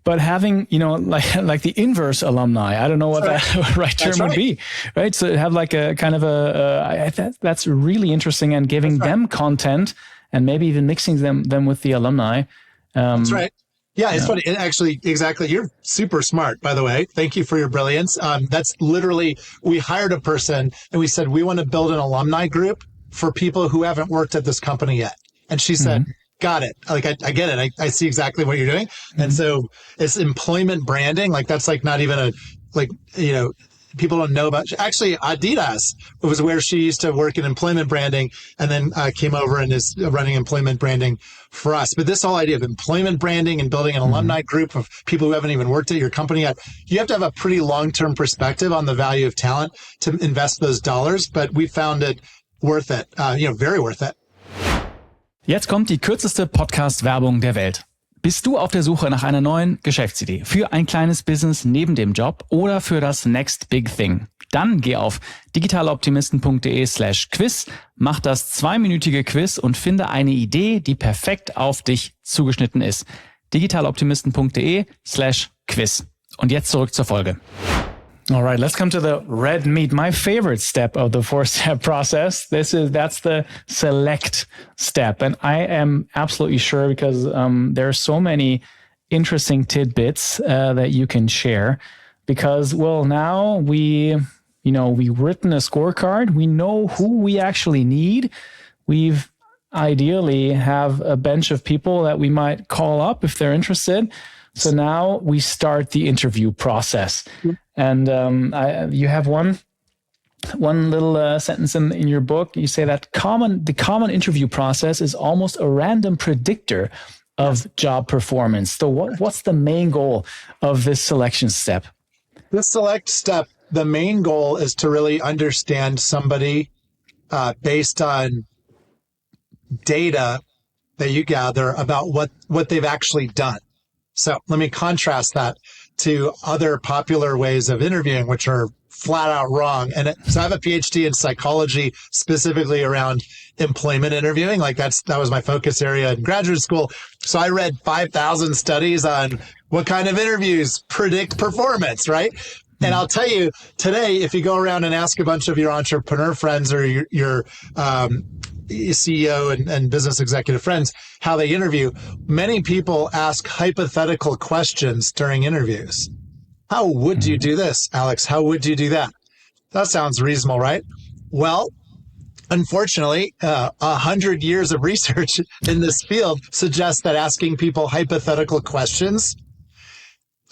But having, like the inverse alumni, I don't know what that right term would be, right? So have like a kind of that's really interesting, and giving them content and maybe even mixing them with the alumni. That's right. Yeah, it's funny. And actually, exactly. You're super smart, by the way. Thank you for your brilliance. That's literally, we hired a person and we said, we want to build an alumni group for people who haven't worked at this company yet. And she said, got it. Like, I get it. I see exactly what you're doing. And so it's employment branding. Like, that's like not even people don't know about. Actually, Adidas, it was where she used to work in employment branding and then came over and is running employment branding for us. But this whole idea of employment branding and building an alumni group of people who haven't even worked at your company yet, you have to have a pretty long-term perspective on the value of talent to invest those dollars. But we found it worth it, very worth it. Jetzt kommt die kürzeste Podcast-Werbung der Welt. Bist du auf der Suche nach einer neuen Geschäftsidee für ein kleines Business neben dem Job oder für das Next Big Thing? Dann geh auf digitaloptimisten.de/quiz, mach das 2-minütige Quiz und finde eine Idee, die perfekt auf dich zugeschnitten ist. digitaloptimisten.de/quiz. Und jetzt zurück zur Folge. All right, let's come to the red meat, my favorite step of the 4-step process. That's the select step. And I am absolutely sure because there are so many interesting tidbits that you can share because, well, now we've written a scorecard. We know who we actually need. We've ideally have a bench of people that we might call up if they're interested. So now we start the interview process. And you have one little sentence in your book. You say that the common interview process is almost a random predictor of job performance. So what's the main goal of this selection step? This select step, the main goal is to really understand somebody based on data that you gather about what they've actually done. So let me contrast that to other popular ways of interviewing, which are flat out wrong. So I have a PhD in psychology, specifically around employment interviewing. Like that was my focus area in graduate school. So I read 5,000 studies on what kind of interviews predict performance, right? And I'll tell you today, if you go around and ask a bunch of your entrepreneur friends or your CEO and business executive friends how they interview, many people ask hypothetical questions during interviews. How would you do this, Alex? How would you do that? That sounds reasonable, right? Well, unfortunately, 100 years of research in this field suggests that asking people hypothetical questions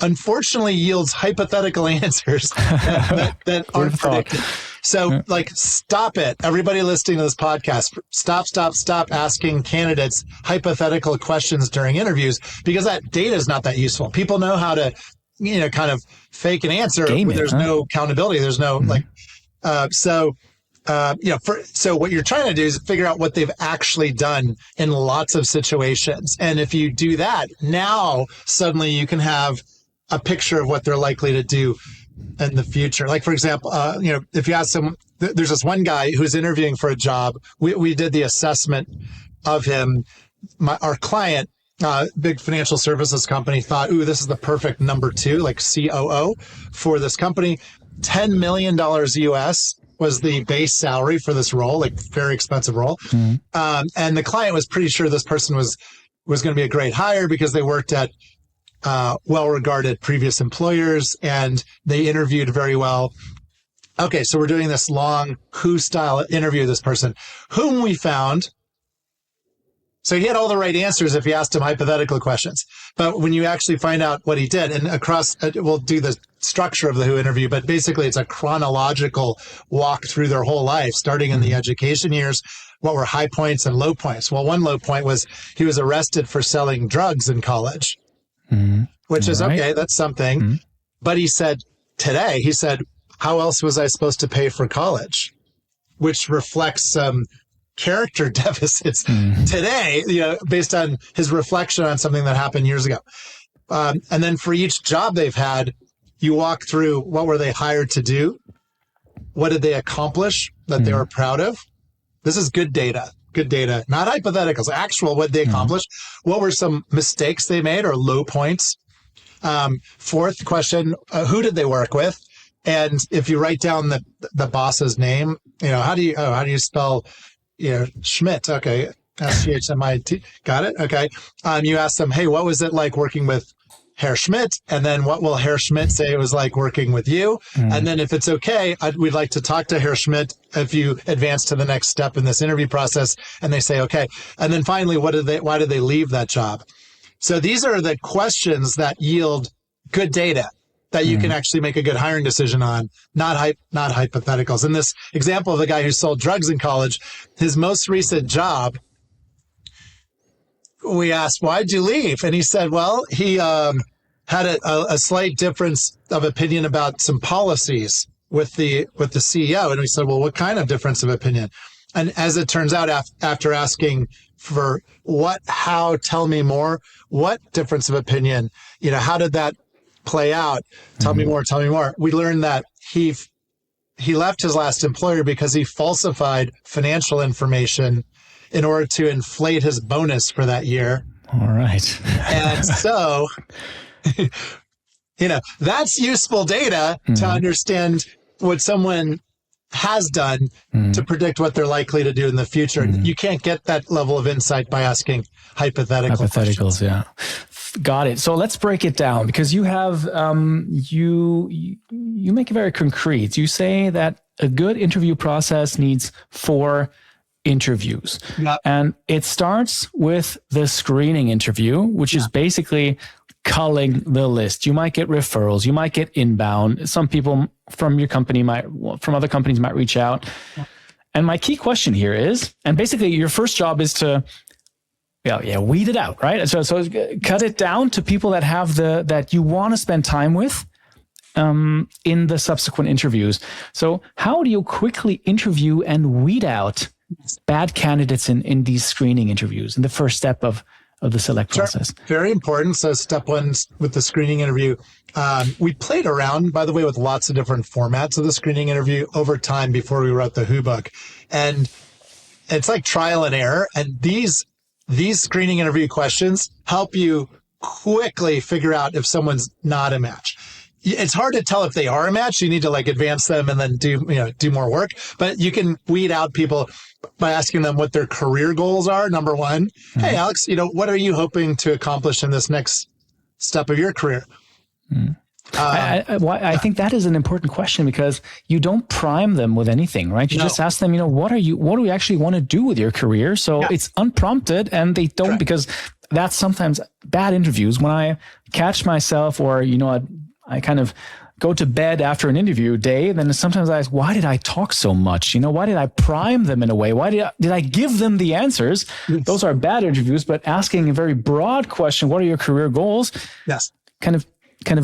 unfortunately yields hypothetical answers that aren't predicted. So stop it. Everybody listening to this podcast, stop asking candidates hypothetical questions during interviews because that data is not that useful. People know how to, kind of fake an answer. There's no accountability. There's no so what you're trying to do is figure out what they've actually done in lots of situations. And if you do that, now suddenly you can have a picture of what they're likely to do in the future. Like, for example, if you ask them, there's this one guy who's interviewing for a job. We did the assessment of him. Our client, big financial services company, thought, this is the perfect number 2, like COO for this company. $10 million US was the base salary for this role, like very expensive role. Mm-hmm. And the client was pretty sure this person was going to be a great hire because they worked at well-regarded previous employers and they interviewed very well. Okay, so we're doing this long who-style interview of this person, whom we found. So he had all the right answers if you asked him hypothetical questions. But when you actually find out what he did, and we'll do the structure of the who interview, but basically it's a chronological walk through their whole life, starting in the education years, what were high points and low points. Well, one low point was he was arrested for selling drugs in college. Mm-hmm. Which is okay, that's something. Mm-hmm. But he said, how else was I supposed to pay for college? Which reflects some character deficits today, based on his reflection on something that happened years ago. And then for each job they've had, you walk through what were they hired to do? What did they accomplish that they were proud of? This is good data, not hypotheticals, actual what they accomplished. What were some mistakes they made or low points? Fourth question, who did they work with? And if you write down the boss's name, how do you spell, Schmidt? Okay. SCHMIT. Got it. Okay. You ask them, hey, what was it like working with Herr Schmidt? And then what will Herr Schmidt say it was like working with you? And then if it's okay, we'd like to talk to Herr Schmidt if you advance to the next step in this interview process. And they say, okay. And then finally, why did they leave that job? So these are the questions that yield good data that you can actually make a good hiring decision on, not hypotheticals. In this example of the guy who sold drugs in college, his most recent job, we asked, why'd you leave? And he said, well, he had a slight difference of opinion about some policies with the CEO. And we said, well, what kind of difference of opinion? And as it turns out, after asking for what, how, tell me more, what difference of opinion, how did that play out? Tell me more. We learned that he he left his last employer because he falsified financial information in order to inflate his bonus for that year. All right. And so, that's useful data to understand what someone has done to predict what they're likely to do in the future. You can't get that level of insight by asking hypotheticals, questions. Yeah. Got it. So let's break it down, because you have, you make it very concrete. You say that a good interview process needs 4 interviews. Yep. And it starts with the screening interview, which is basically culling the list. You might get referrals. You might get inbound. Some people from your company from other companies might reach out. And my key question here is, and basically your first job is to, weed it out, right? So cut it down to people that have that you want to spend time with in the subsequent interviews. So how do you quickly interview and weed out bad candidates in these screening interviews in the first step of the select process? Very important. So step 1 with the screening interview, we played around, by the way, with lots of different formats of the screening interview over time before we wrote the Who book. And it's like trial and error. And these screening interview questions help you quickly figure out if someone's not a match. It's hard to tell if they are a match. You need to advance them and then do more work. But you can weed out people by asking them what their career goals are. Number 1, hey, Alex, what are you hoping to accomplish in this next step of your career? I think that is an important question, because you don't prime them with anything, right? You just ask them, what do you actually want to do with your career? So it's unprompted, and they don't, because that's sometimes bad interviews. When I catch myself, or, I kind of go to bed after an interview day, then sometimes I ask, why did I talk so much? Why did I prime them in a way? Why did I give them the answers? Yes. Those are bad interviews, but asking a very broad question, what are your career goals? Yes. Kind of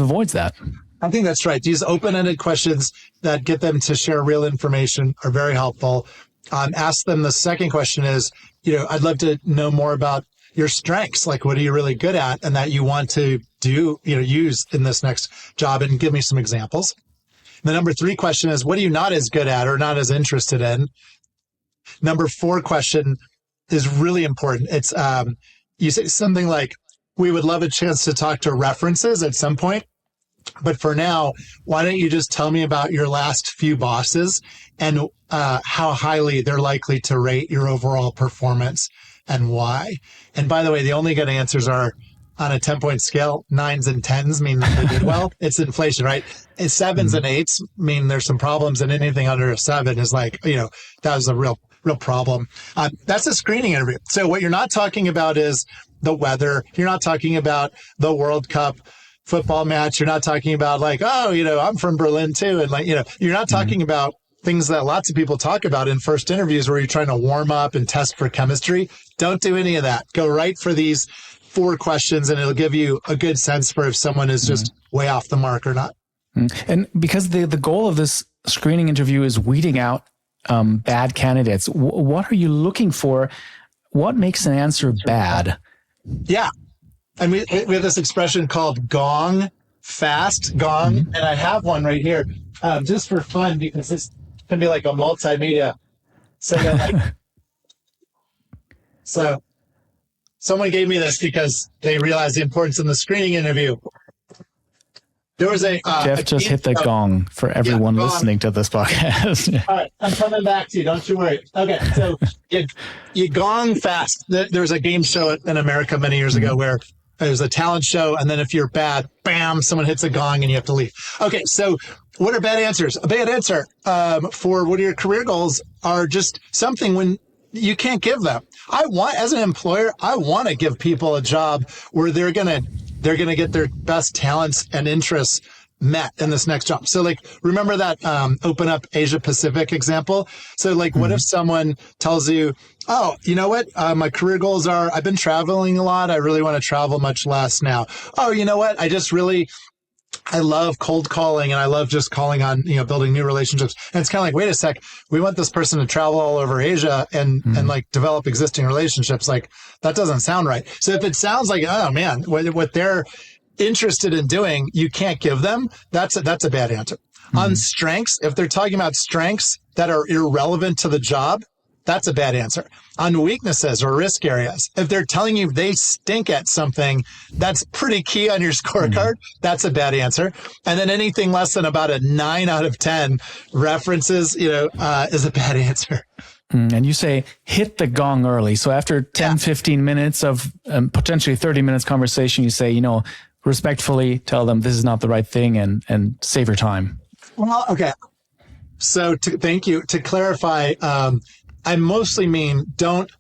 avoids that. I think that's right. These open-ended questions that get them to share real information are very helpful. Ask them. The second question is, I'd love to know more about your strengths. Like, what are you really good at and that you want to do, use in this next job, and give me some examples. The number 3 question is, what are you not as good at or not as interested in? Number 4 question is really important. It's, you say something like, we would love a chance to talk to references at some point, but for now, why don't you just tell me about your last few bosses and how highly they're likely to rate your overall performance and why? And by the way, the only good answers are on a 10-point scale. 9s and 10s mean that they did well. It's inflation, right? And 7s and 8s mean there's some problems, and anything under a 7 is that was a real problem. That's a screening interview. So what you're not talking about is the weather. You're not talking about the World Cup football match. You're not talking about I'm from Berlin too. And you're not talking about things that lots of people talk about in first interviews where you're trying to warm up and test for chemistry. Don't do any of that. Go right for these 4 questions, and it'll give you a good sense for if someone is just way off the mark or not. And because the goal of this screening interview is weeding out bad candidates, what are you looking for? What makes an answer bad? Yeah. And we have this expression called gong fast, gong. And I have one right here just for fun, because this can be like a multimedia. So someone gave me this because they realized the importance in the screening interview. There was Geoff just hit the gong for everyone listening to this podcast. All right, I'm coming back to you. Don't you worry. Okay, so you gong fast. There was a game show in America many years ago where it was a talent show, and then if you're bad, bam, someone hits a gong and you have to leave. Okay, so what are bad answers? A bad answer for what are your career goals are just something when you can't give them. As an employer, I want to give people a job where they're gonna get their best talents and interests met in this next job. So remember that Open Up Asia Pacific example? So what if someone tells you, oh, you know what? My career goals are, I've been traveling a lot. I really want to travel much less now. Oh, you know what? I love cold calling, and I love just calling on, building new relationships. And it's kind of like, wait a sec, we want this person to travel all over Asia and develop existing relationships. That doesn't sound right. So if it sounds like, oh man, what they're interested in doing, you can't give them, that's a bad answer. On strengths, if they're talking about strengths that are irrelevant to the job, that's a bad answer. On weaknesses or risk areas, if they're telling you they stink at something that's pretty key on your scorecard, that's a bad answer. And then anything less than about a 9 out of 10 references, is a bad answer. And you say, hit the gong early. So after 10, 15 minutes of potentially 30 minutes conversation, you say, respectfully tell them this is not the right thing and save your time. Well, okay. So thank you. To clarify, I mostly mean don't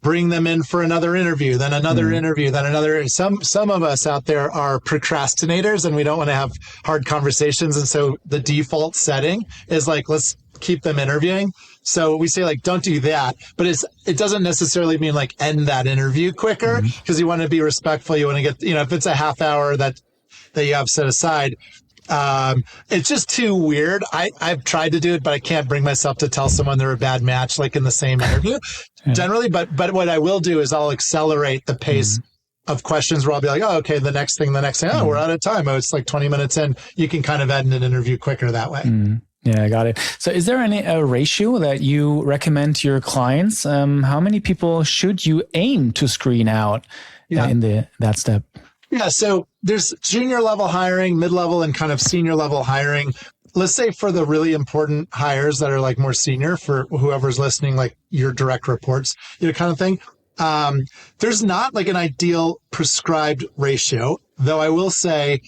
bring them in for another interview, then another interview, then another. Some of us out there are procrastinators and we don't want to have hard conversations. And so the default setting is like, let's keep them interviewing. So we say like, don't do that, but it doesn't necessarily mean like end that interview quicker because you want to be respectful. You want to get, if it's a half hour that you have set aside, it's just too weird. I've tried to do it, but I can't bring myself to tell someone they're a bad match, like in the same interview generally. But what I will do is I'll accelerate the pace of questions where I'll be like, oh, okay, the next thing. Oh, we're out of time. Oh, it's like 20 minutes in. You can kind of end an interview quicker that way. Yeah, I got it. So is there any ratio that you recommend to your clients? How many people should you aim to screen out in that step? Yeah, so there's junior level hiring, mid-level, and kind of senior level hiring. Let's say for the really important hires that are like more senior, for whoever's listening, like your direct reports, kind of thing. There's not like an ideal prescribed ratio, though I will say,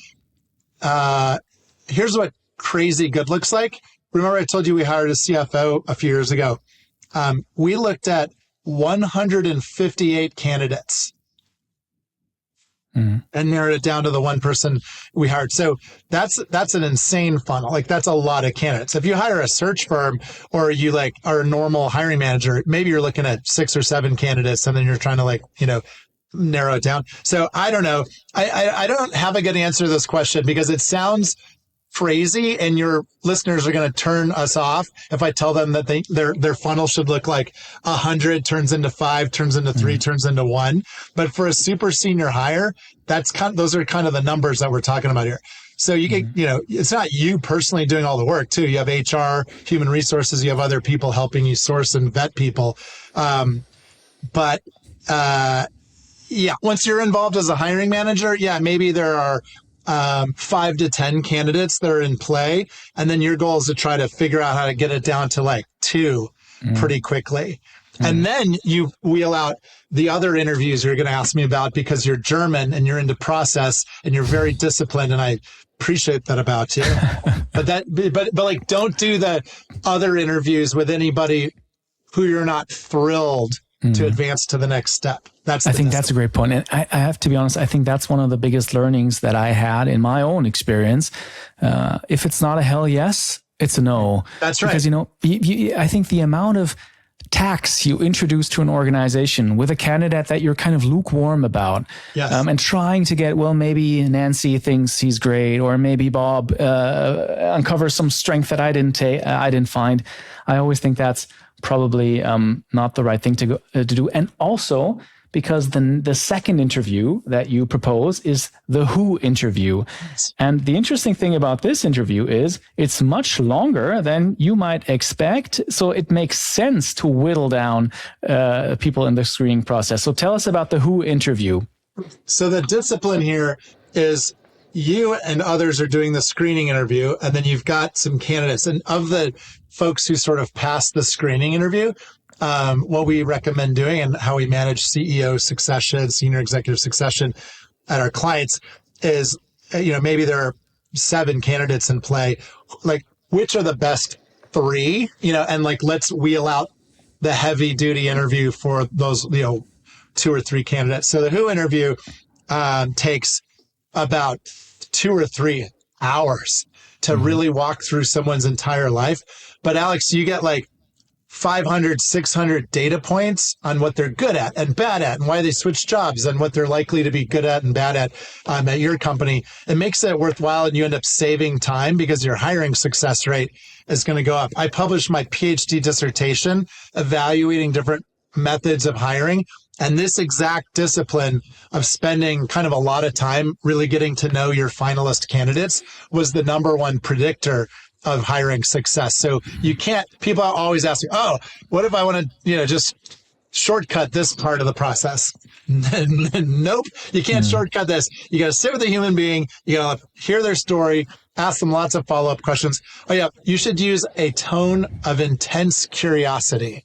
here's what crazy good looks like. Remember I told you we hired a CFO a few years ago. We looked at 158 candidates. And narrowed it down to the one person we hired. So that's an insane funnel. Like that's a lot of candidates. If you hire a search firm or you like are a normal hiring manager, maybe you're looking at 6 or 7 candidates and then you're trying to narrow it down. So I don't know. I don't have a good answer to this question because it sounds crazy and your listeners are going to turn us off if I tell them that their funnel should look like 100 turns into 5, turns into 3, turns into 1. But for a super senior hire, those are kind of the numbers that we're talking about here. So you get, it's not you personally doing all the work too. You have HR, human resources, you have other people helping you source and vet people. But once you're involved as a hiring manager, maybe there are 5 to 10 candidates that are in play. And then your goal is to try to figure out how to get it down to like 2 pretty quickly. And then you wheel out the other interviews you're going to ask me about because you're German and you're into process and you're very disciplined. And I appreciate that about you. but like, don't do the other interviews with anybody who you're not thrilled to advance to the next step. I think that's a great point. And I have to be honest, I think that's one of the biggest learnings that I had in my own experience. If it's not a hell yes, it's a no. That's right. Because, I think the amount of tax you introduce to an organization with a candidate that you're kind of lukewarm about, and trying to get, maybe Nancy thinks he's great, or maybe Bob uncovers some strength that I didn't find. I always think that's probably not the right thing to do. And also because the second interview that you propose is the who interview. And the interesting thing about this interview is it's much longer than you might expect. So it makes sense to whittle down people in the screening process. So tell us about the who interview. So the discipline here is you and others are doing the screening interview, and then you've got some candidates. And of the folks who sort of pass the screening interview, what we recommend doing and how we manage CEO succession, senior executive succession at our clients is, maybe there are 7 candidates in play. Like, which are the best 3, and like, let's wheel out the heavy duty interview for those, 2 or 3 candidates. So the who interview takes about 2 or 3 hours to really walk through someone's entire life. But Alex, you get like 500, 600 data points on what they're good at and bad at and why they switch jobs and what they're likely to be good at and bad at your company. It makes it worthwhile and you end up saving time because your hiring success rate is going to go up. I published my PhD dissertation evaluating different methods of hiring And this exact discipline of spending kind of a lot of time really getting to know your finalist candidates was the number one predictor of hiring success. So people always ask me, oh, what if I want to, just shortcut this part of the process? Nope, you can't shortcut this. You got to sit with a human being. You got to hear their story, ask them lots of follow-up questions. Oh yeah, you should use a tone of intense curiosity.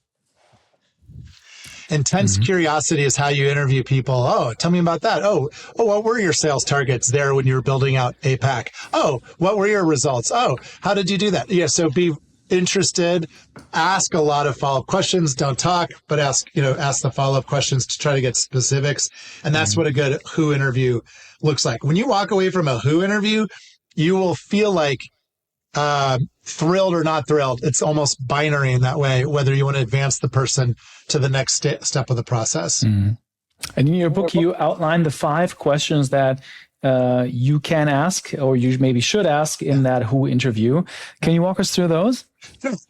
Intense curiosity is how you interview people. Oh, tell me about that. Oh, what were your sales targets there when you were building out APAC? Oh, what were your results? Oh, how did you do that? Yeah, so be interested, ask a lot of follow-up questions. Don't talk, but ask the follow-up questions to try to get specifics. And that's what a good who interview looks like. When you walk away from a who interview, you will feel like thrilled or not thrilled. It's almost binary in that way, whether you want to advance the person to the next step of the process. And in your book, you outline the 5 questions that you can ask, or you maybe should ask in that who interview. Can you walk us through those?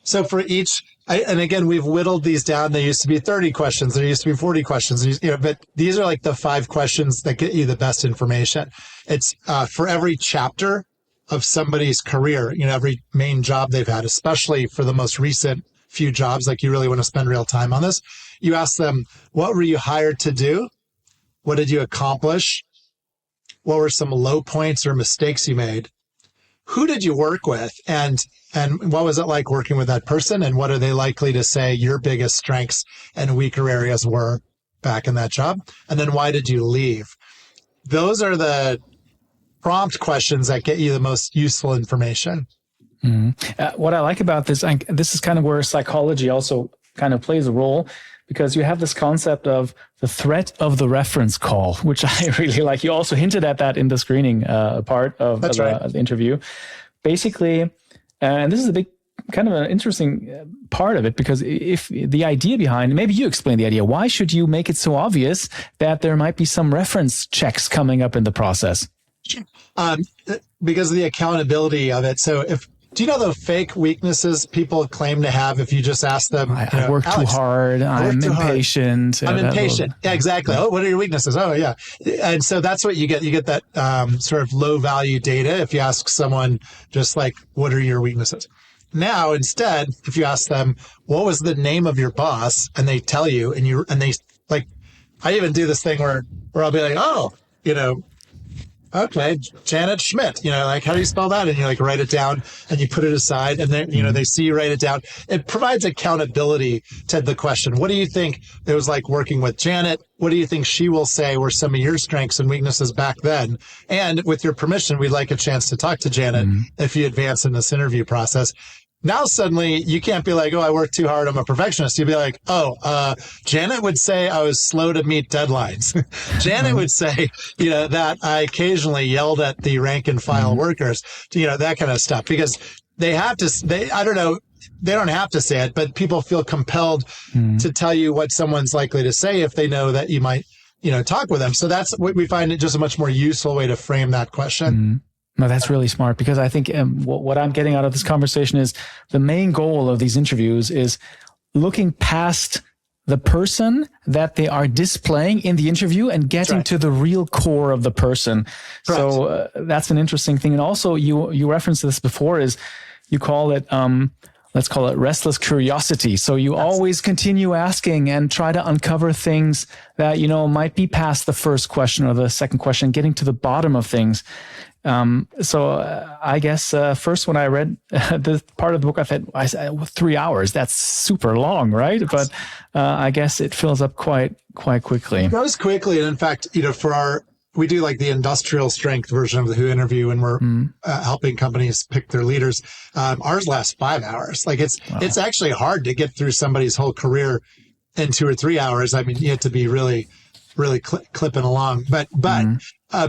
So for each, and again, we've whittled these down. There used to be 30 questions. There used to be 40 questions. But these are like the 5 questions that get you the best information. It's for every chapter of somebody's career, every main job they've had, especially for the most recent few jobs, like you really want to spend real time on this. You ask them, what were you hired to do? What did you accomplish? What were some low points or mistakes you made? Who did you work with? And what was it like working with that person? And what are they likely to say your biggest strengths and weaker areas were back in that job? And then why did you leave? Those are the prompt questions that get you the most useful information. What I like about this is kind of where psychology also kind of plays a role, because you have this concept of the threat of the reference call, which I really like. You also hinted at that in the screening part of the interview. Basically, and this is a big kind of an interesting part of it, because if the idea behind, maybe you explain the idea, why should you make it so obvious that there might be some reference checks coming up in the process? Because of the accountability of it. So do you know the fake weaknesses people claim to have if you just ask them? I work too hard. I'm impatient. I'm impatient. Yeah, exactly. Oh, what are your weaknesses? Oh, yeah. And so that's what you get. You get that sort of low value data if you ask someone just like, what are your weaknesses? Now, instead, if you ask them, what was the name of your boss? And they tell you, and they like, I even do this thing where I'll be like, oh, okay, Janet Schmidt, like, how do you spell that? And you write it down and you put it aside, and then, they see you write it down. It provides accountability to the question. What do you think it was like working with Janet? What do you think she will say were some of your strengths and weaknesses back then? And with your permission, we'd like a chance to talk to Janet if you advance in this interview process. Now, suddenly, you can't be like, oh, I work too hard, I'm a perfectionist. You'd be like, Janet would say I was slow to meet deadlines. Janet would say, that I occasionally yelled at the rank and file workers, that kind of stuff. Because they have to, I don't know, they don't have to say it, but people feel compelled to tell you what someone's likely to say if they know that you might, talk with them. So that's what we find, it just a much more useful way to frame that question. No, that's really smart, because I think what I'm getting out of this conversation is the main goal of these interviews is looking past the person that they are displaying in the interview and getting to the real core of the person. Correct. So that's an interesting thing. And also you referenced this before, is you call it, let's call it restless curiosity. So you always continue asking and try to uncover things that, might be past the first question or the second question, getting to the bottom of things. So I guess first when I read the part of the book, I said 3 hours. That's super long, right? But I guess it fills up quite quickly. It goes quickly, and in fact, we do like the industrial strength version of the Who interview, and we're helping companies pick their leaders. Ours lasts 5 hours. Like it's actually hard to get through somebody's whole career in 2 or 3 hours. I mean, you have to be really clipping along. But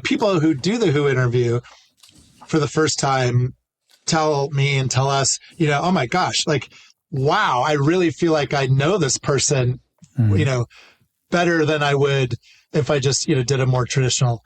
people who do the Who interview for the first time tell me and tell us, oh my gosh, like, wow, I really feel like I know this person, better than I would if I just, did a more traditional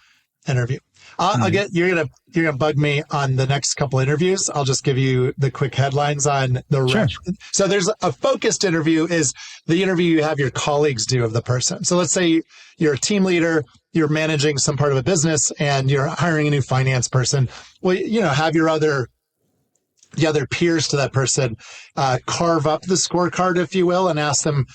interview. I'll get, you're gonna bug me on the next couple interviews. I'll just give you the quick headlines on the Sure. So there's a focused interview is the interview you have your colleagues do of the person. So let's say you're a team leader, you're managing some part of a business and you're hiring a new finance person. Well, have the other peers to that person, carve up the scorecard, if you will, and ask them,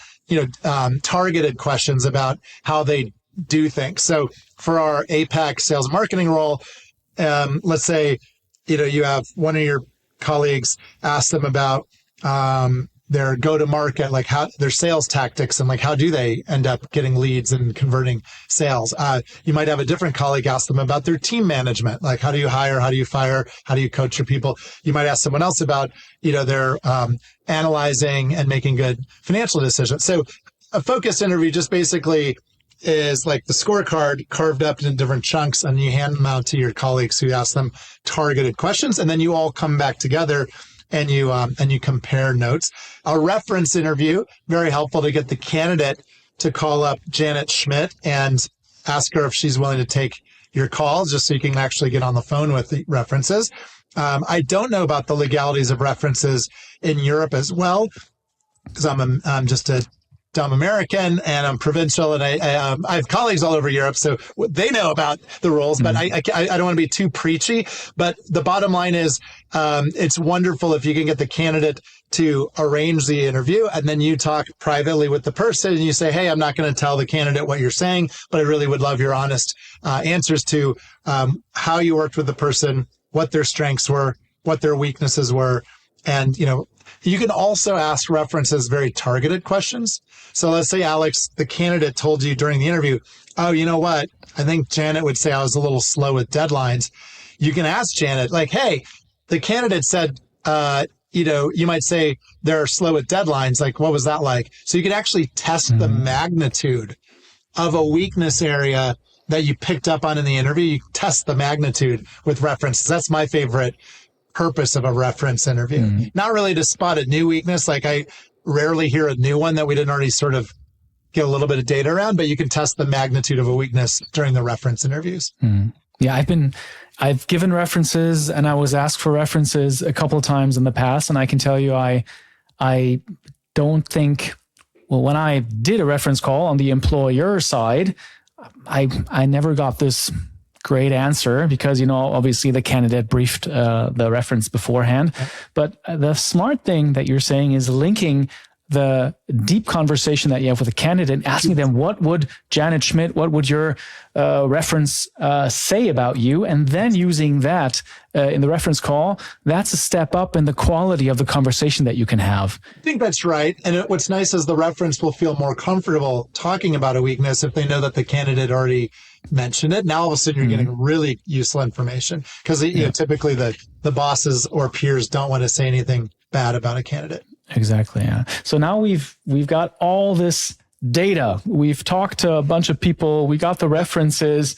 targeted questions about how they do things. So for our APAC sales marketing role, let's say, you have one of your colleagues ask them about their go-to-market, like how their sales tactics and like how do they end up getting leads and converting sales. You might have a different colleague ask them about their team management, like how do you hire, how do you fire, how do you coach your people. You might ask someone else about, their analyzing and making good financial decisions. So a focused interview just basically is like the scorecard carved up into different chunks, and you hand them out to your colleagues who ask them targeted questions, and then you all come back together and you compare notes. A reference interview, very helpful to get the candidate to call up Janet Schmidt and ask her if she's willing to take your call, just so you can actually get on the phone with the references. I don't know about the legalities of references in Europe as well, because I'm just a dumb American and I'm provincial, and I have colleagues all over Europe, so they know about the rules, but I don't want to be too preachy. But the bottom line is, it's wonderful if you can get the candidate to arrange the interview, and then you talk privately with the person and you say, hey, I'm not going to tell the candidate what you're saying, but I really would love your honest answers to how you worked with the person, what their strengths were, what their weaknesses were. And, you can also ask references very targeted questions. So let's say, Alex, the candidate told you during the interview, oh, you know what? I think Janet would say I was a little slow with deadlines. You can ask Janet, like, hey, the candidate said, you might say they're slow with deadlines. Like, what was that like? So you can actually test the magnitude of a weakness area that you picked up on in the interview. You test the magnitude with references. That's my favorite purpose of a reference interview. Not really to spot a new weakness. Like, I rarely hear a new one that we didn't already sort of get a little bit of data around, but you can test the magnitude of a weakness during the reference interviews. Yeah, I've given references and I was asked for references a couple of times in the past. And I can tell you, I don't think, well, when I did a reference call on the employer side, I never got this great answer because, obviously the candidate briefed the reference beforehand. But the smart thing that you're saying is linking the deep conversation that you have with a candidate and asking them, what would Janet Schmidt, what would your reference say about you? And then using that in the reference call, that's a step up in the quality of the conversation that you can have. I think that's right. And what's nice is the reference will feel more comfortable talking about a weakness if they know that the candidate already mentioned it. Now all of a sudden you're getting really useful information because typically the bosses or peers don't want to say anything bad about a candidate. Exactly. Yeah. So now we've got all this data. We've talked to a bunch of people. We got the references.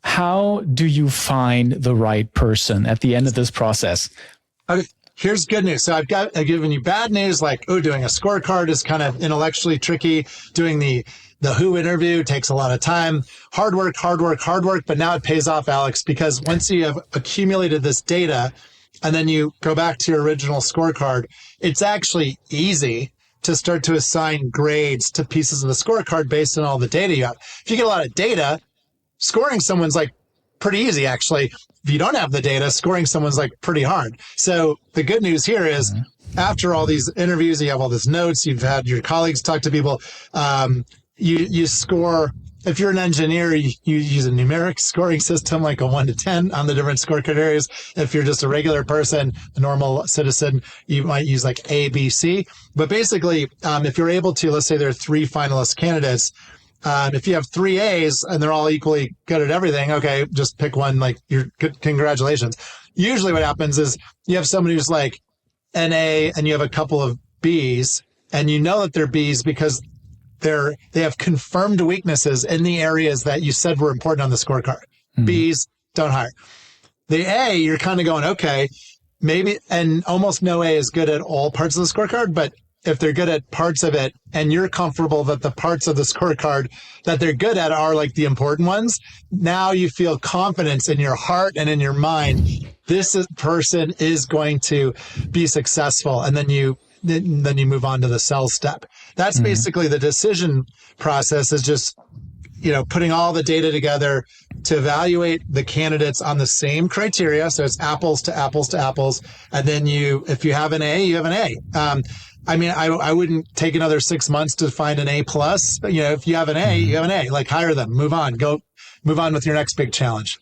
How do you find the right person at the end of this process? Okay. Here's good news. So I've given you bad news, like, doing a scorecard is kind of intellectually tricky. Doing the who interview takes a lot of time. Hard work. But now it pays off, Alex, because once you have accumulated this data and then you go back to your original scorecard, it's actually easy to start to assign grades to pieces of the scorecard based on all the data you have. If you get a lot of data, scoring someone's like pretty easy, actually. If you don't have the data, scoring someone's like pretty hard. So the good news here is after all these interviews, you have all these notes, you've had your colleagues talk to people, you score. If you're an engineer, you use a numeric scoring system, like a 1 to 10 on the different scorecard areas. If you're just a regular person, a normal citizen, you might use like A, B, C. But basically, if you're able to, let's say there are 3 finalist candidates, if you have 3 A's and they're all equally good at everything, okay, just pick one, like you're good, congratulations. Usually what happens is you have somebody who's like an A and you have a couple of B's, and you know that they're B's because they have confirmed weaknesses in the areas that you said were important on the scorecard. B's, don't hire. The A, you're kind of going, okay, maybe, and almost no A is good at all parts of the scorecard, but if they're good at parts of it and you're comfortable that the parts of the scorecard that they're good at are like the important ones, now you feel confidence in your heart and in your mind. Person is going to be successful. And then you move on to the sell step. That's basically the decision process, is just, putting all the data together to evaluate the candidates on the same criteria. So it's apples to apples to apples. And then if you have an A, you have an A. I wouldn't take another 6 months to find an A plus. But, if you have an A, you have an A. Like, hire them, move on with your next big challenge.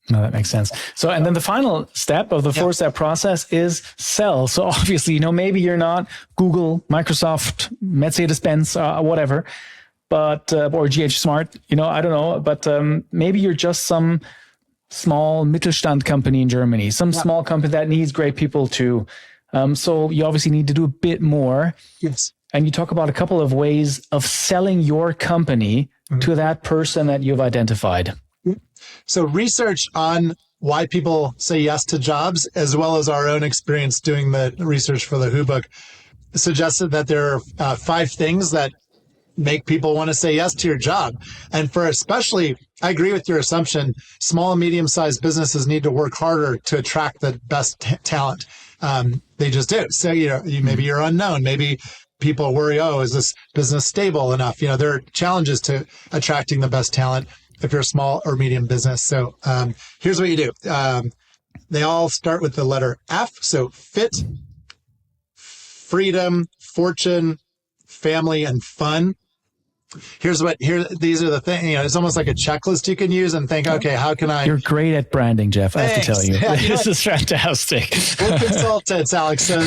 No, that makes sense. So, and then the final step of the 4-step process is sell. So obviously, maybe you're not Google, Microsoft, Mercedes-Benz, whatever, but, or Geoff Smart, I don't know, but maybe you're just some small Mittelstand company in Germany, some small company that needs great people too. So you obviously need to do a bit more. Yes. And you talk about a couple of ways of selling your company to that person that you've identified. So research on why people say yes to jobs, as well as our own experience doing the research for the Who book, suggested that there are 5 things that make people want to say yes to your job. And I agree with your assumption, small and medium-sized businesses need to work harder to attract the best talent. They just do. So, maybe you're unknown. Maybe people worry, is this business stable enough? There are challenges to attracting the best talent if you're a small or medium business. So here's what you do. They all start with the letter F. So fit, freedom, fortune, family, and fun. These are the things, it's almost like a checklist you can use and think, okay, how can I? You're great at branding, Geoff. I have to tell you. This is fantastic. We're consultants, Alex. So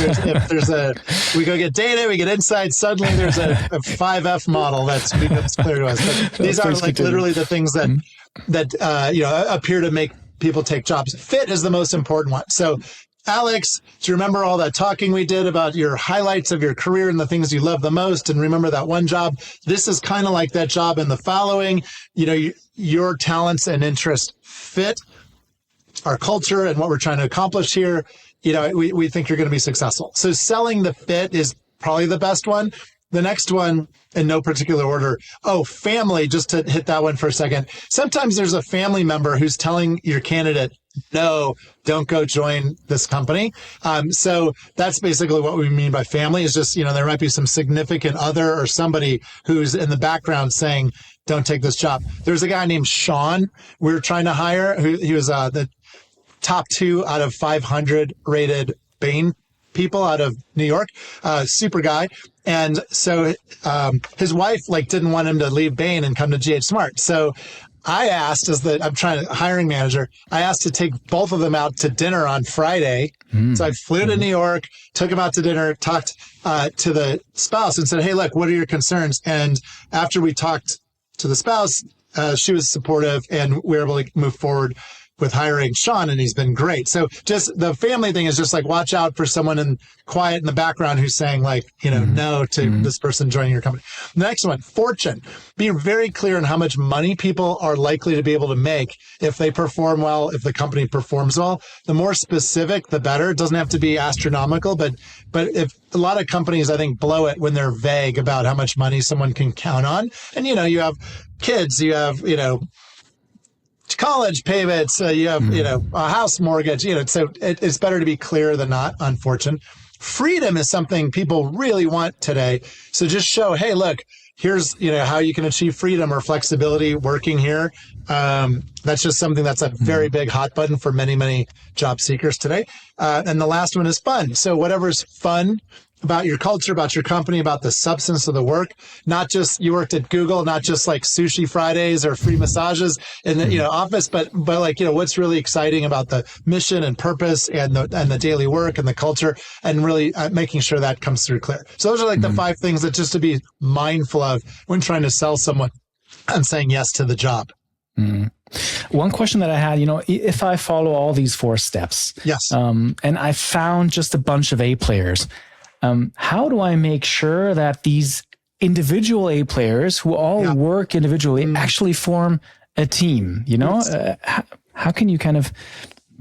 we go get data, we get insights. Suddenly there's a 5F model that becomes clear to us. But these are literally the things that appear to make people take jobs. Fit is the most important one. So, Alex, do you remember all that talking we did about your highlights of your career and the things you love the most? And remember that one job? This is kind of like that job in the following. Your talents and interests fit our culture and what we're trying to accomplish here. We think you're going to be successful. So selling the fit is probably the best one. The next one, in no particular order. Family, just to hit that one for a second. Sometimes there's a family member who's telling your candidate, no, don't go join this company. So that's basically what we mean by family, is just, there might be some significant other or somebody who's in the background saying, don't take this job. There's a guy named Sean we were trying to hire. He was the top 2 out of 500 rated Bain people out of New York, super guy. And so his wife didn't want him to leave Bain and come to Geoff Smart. So I asked, hiring manager, I asked to take both of them out to dinner on Friday. So I flew to New York, took them out to dinner, talked to the spouse and said, hey, look, what are your concerns? And after we talked to the spouse, she was supportive and we were able to move forward with hiring Sean, and he's been great. So just the family thing is just watch out for someone quiet in the background who's saying no to this person joining your company. The next one, fortune. Be very clear on how much money people are likely to be able to make if they perform well, if the company performs well. The more specific, the better. It doesn't have to be astronomical, but if a lot of companies, I think, blow it when they're vague about how much money someone can count on. And, you have kids, you have, college payments, you have, a house mortgage, so it's better to be clear than not on fortune. Freedom is something people really want today. So just show, hey, look, here's, how you can achieve freedom or flexibility working here. That's just something that's a very big hot button for many, many job seekers today. And the last one is fun. So whatever's fun about your culture, about your company, about the substance of the work, not just you worked at Google, not just sushi Fridays or free massages in the office, but what's really exciting about the mission and purpose and the daily work and the culture, and really making sure that comes through clear. So those are the 5 things that just to be mindful of when trying to sell someone and saying yes to the job. One question that I had, if I follow all these 4 steps, yes, and I found just a bunch of A players, how do I make sure that these individual A players who all work individually actually form a team? How can you kind of?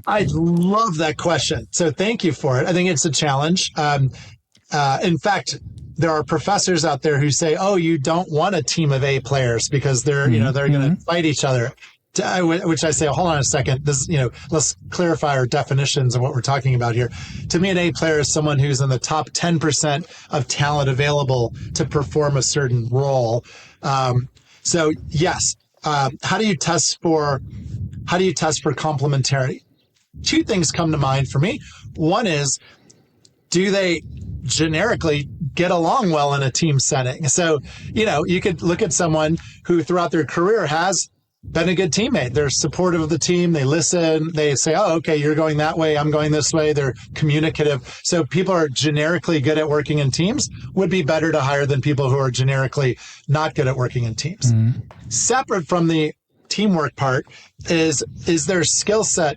I love that question. So thank you for it. I think it's a challenge. In fact, there are professors out there who say, "Oh, you don't want a team of A players because they're going to fight each other." Which I say, hold on a second. This, let's clarify our definitions of what we're talking about here. To me, an A player is someone who's in the top 10% of talent available to perform a certain role. So yes, how do you test for complementarity? Two things come to mind for me. One is, do they generically get along well in a team setting? So, you could look at someone who throughout their career has been a good teammate. They're supportive of the team. They listen. They say, "Oh, okay, you're going that way. I'm going this way." They're communicative. So people are generically good at working in teams would be better to hire than people who are generically not good at working in teams. Separate from the teamwork part is their skill set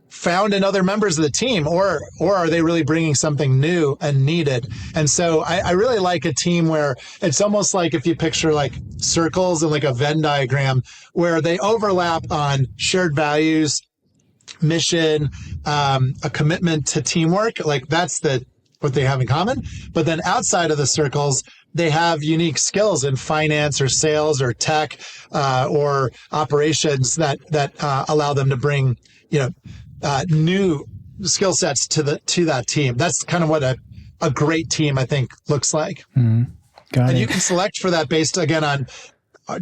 found in other members of the team, or are they really bringing something new and needed? And so I really like a team where it's almost like if you picture like circles and like a Venn diagram where they overlap on shared values, mission, a commitment to teamwork. Like that's what they have in common. But then outside of the circles, they have unique skills in finance or sales or tech or operations that allow them to bring new skill sets to that team. That's kind of what a great team, I think, looks like. Got it. You can select for that based, again, on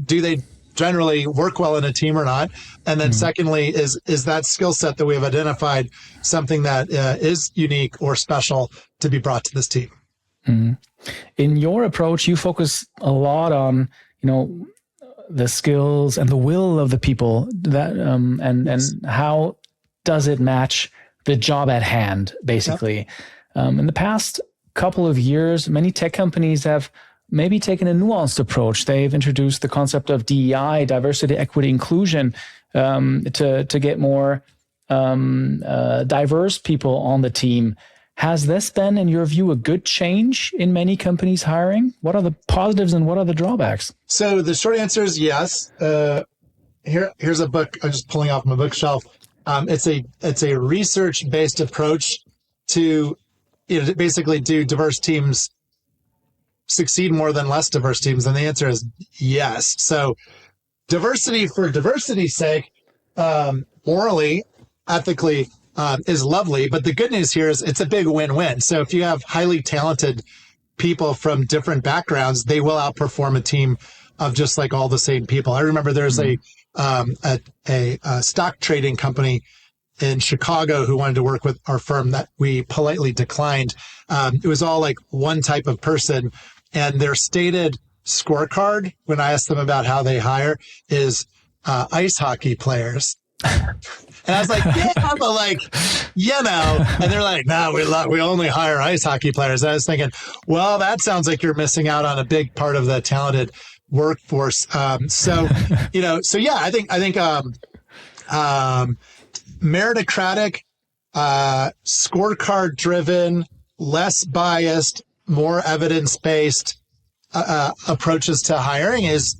do they generally work well in a team or not? And then secondly, is that skill set that we have identified something that is unique or special to be brought to this team? In your approach, you focus a lot on, the skills and the will of the people that, and how does it match the job at hand, basically. Yep. In the past couple of years, many tech companies have maybe taken a nuanced approach. They've introduced the concept of DEI, diversity, equity, inclusion, to get more diverse people on the team. Has this been, in your view, a good change in many companies' hiring? What are the positives and what are the drawbacks? So the short answer is yes. Here's a book I'm just pulling off my bookshelf. It's a research-based approach to basically do diverse teams succeed more than less diverse teams? And the answer is yes. So diversity for diversity's sake, morally, ethically, is lovely. But the good news here is it's a big win-win. So if you have highly talented people from different backgrounds, they will outperform a team of just like all the same people. I remember there's a stock trading company in Chicago who wanted to work with our firm that we politely declined. It was all like one type of person, and their stated scorecard when I asked them about how they hire is ice hockey players. And I was like, yeah, but like, and they're like, no, we only hire ice hockey players. And I was thinking, well, that sounds like you're missing out on a big part of the talented workforce. So yeah, I think meritocratic, scorecard driven, less biased, more evidence-based approaches to hiring is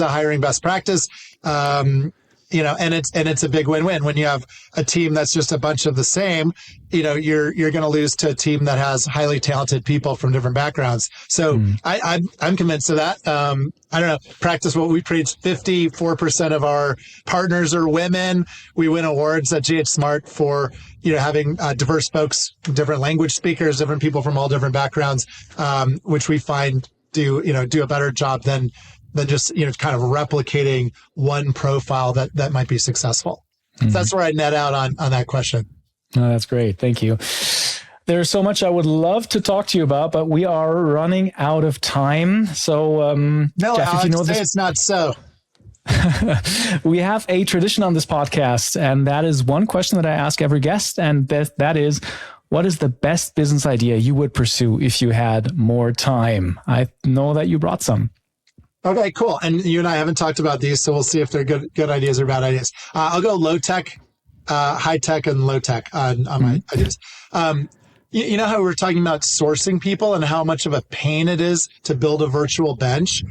a hiring best practice. And it's a big win-win when you have a team that's just a bunch of the same. You're going to lose to a team that has highly talented people from different backgrounds. So I'm convinced of that. I don't know, practice what we preach. 54% of our partners are women. We win awards at Geoff Smart for having diverse folks, different language speakers, different people from all different backgrounds, which we find do a better job than just, kind of replicating one profile that might be successful. So that's where I net out on that question. Oh, that's great. Thank you. There's so much I would love to talk to you about, but we are running out of time. So, no, Geoff, Alex, if you know this, it's not so. We have a tradition on this podcast, and that is one question that I ask every guest. And that is, what is the best business idea you would pursue if you had more time? I know that you brought some. Okay, cool. And you and I haven't talked about these, so we'll see if they're good ideas or bad ideas. I'll go low tech, high tech, and low tech on my ideas. You know how we were talking about sourcing people and how much of a pain it is to build a virtual bench?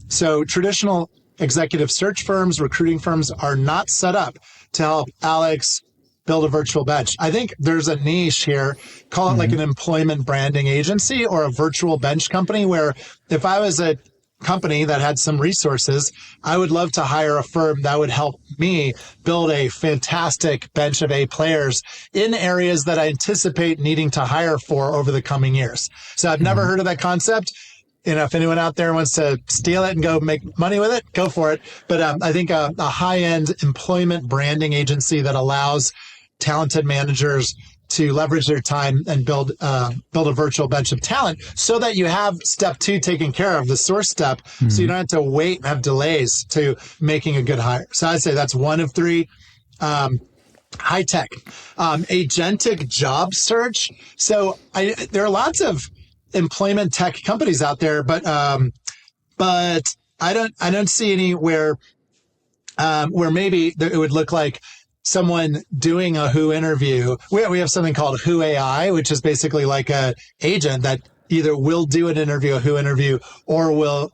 So traditional executive search firms, recruiting firms are not set up to help Alex, build a virtual bench. I think there's a niche here, call it like an employment branding agency or a virtual bench company, where if I was a company that had some resources, I would love to hire a firm that would help me build a fantastic bench of A players in areas that I anticipate needing to hire for over the coming years. So I've never heard of that concept. If anyone out there wants to steal it and go make money with it, go for it. But I think a high-end employment branding agency that allows talented managers to leverage their time and build a virtual bench of talent so that you have step 2 taken care of, the source step, so you don't have to wait and have delays to making a good hire. So I'd say that's one of 3. High tech, agentic job search. So there are lots of employment tech companies out there, but I don't see anywhere where maybe it would look like someone doing a Who interview. We have something called Who AI, which is basically like a agent that either will do an interview, a Who interview, or will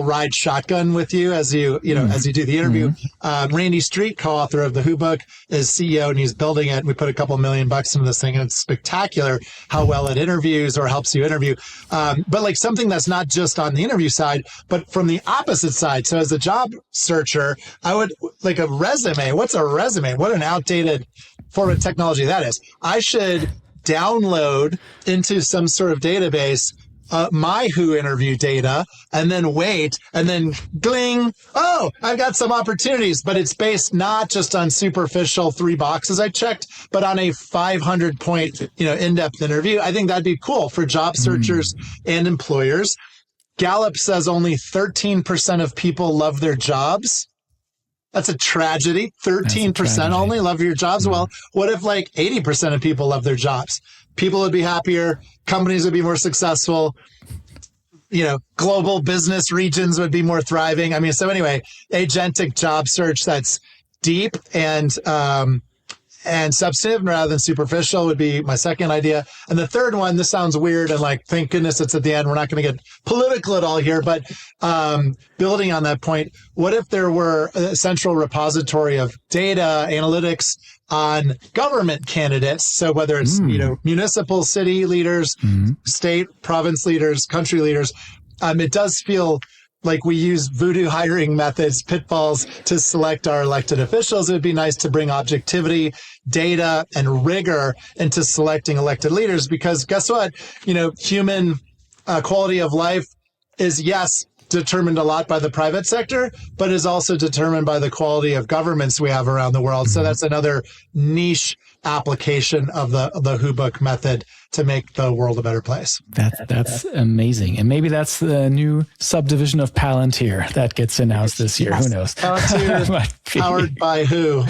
ride shotgun with you as you do the interview. Randy Street, co-author of the Who book, is CEO, and he's building it. We put a couple $1 million into this thing, and it's spectacular how well it interviews or helps you interview. But like something that's not just on the interview side, but from the opposite side. So as a job searcher, I would like a resume. What's a resume? What an outdated form of technology that is. I should download into some sort of database my Who interview data, and then wait, and then gling, oh, I've got some opportunities, but it's based not just on superficial 3 boxes I checked, but on a 500-point, in-depth interview. I think that'd be cool for job searchers and employers. Gallup says only 13% of people love their jobs. That's a tragedy. 13% only love your jobs. Well, what if like 80% of people love their jobs? People would be happier. Companies would be more successful. Global business regions would be more thriving. So anyway, agentic job search that's deep and substantive rather than superficial would be my second idea. And the third one, this sounds weird and like, thank goodness it's at the end. We're not going to get political at all here, but building on that point, what if there were a central repository of data analytics on government candidates? So whether it's, municipal city leaders, state, province leaders, country leaders, it does feel like we use voodoo hiring methods, pitfalls to select our elected officials. It would be nice to bring objectivity, data, and rigor into selecting elected leaders, because guess what? Human quality of life is, yes, determined a lot by the private sector, but is also determined by the quality of governments we have around the world. So that's another niche application of the Who book method to make the world a better place. That's amazing. And maybe that's the new subdivision of Palantir that gets announced this year. Who knows? Palantir, powered by Who.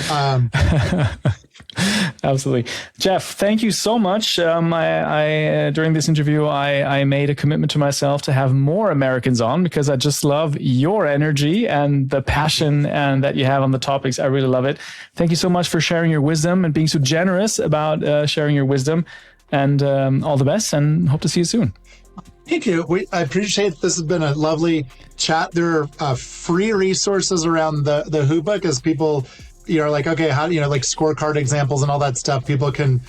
Absolutely. Geoff, thank you so much. I during this interview, I made a commitment to myself to have more Americans on, because I just love your energy and the passion and that you have on the topics. I really love it. Thank you so much for sharing your wisdom and being so generous about sharing your wisdom. And all the best, and hope to see you soon. Thank you. I appreciate this. Has been a lovely chat. There are free resources around the Who book, as people like, okay, how like scorecard examples and all that stuff. People can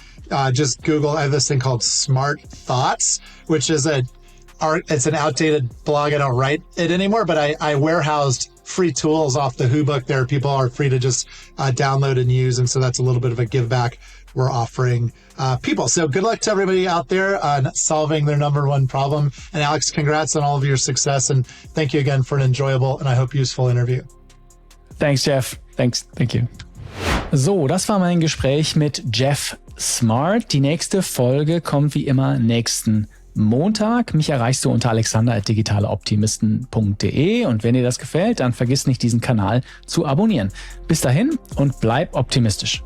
just Google. I have this thing called Smart Thoughts, which is it's an outdated blog. I don't write it anymore, but I warehoused free tools off the Who book there. People are free to just download and use, and so that's a little bit of a give back we're offering people. So good luck to everybody out there on solving their number one problem. And Alex, congrats on all of your success, and thank you again for an enjoyable and I hope useful interview. Thanks, Geoff. Thank you. So, das war mein Gespräch mit Geoff Smart. Die nächste Folge kommt wie immer nächsten Montag. Mich erreichst du unter alexander@digitaleoptimisten.de, und wenn dir das gefällt, dann vergiss nicht, diesen Kanal zu abonnieren. Bis dahin und bleib optimistisch.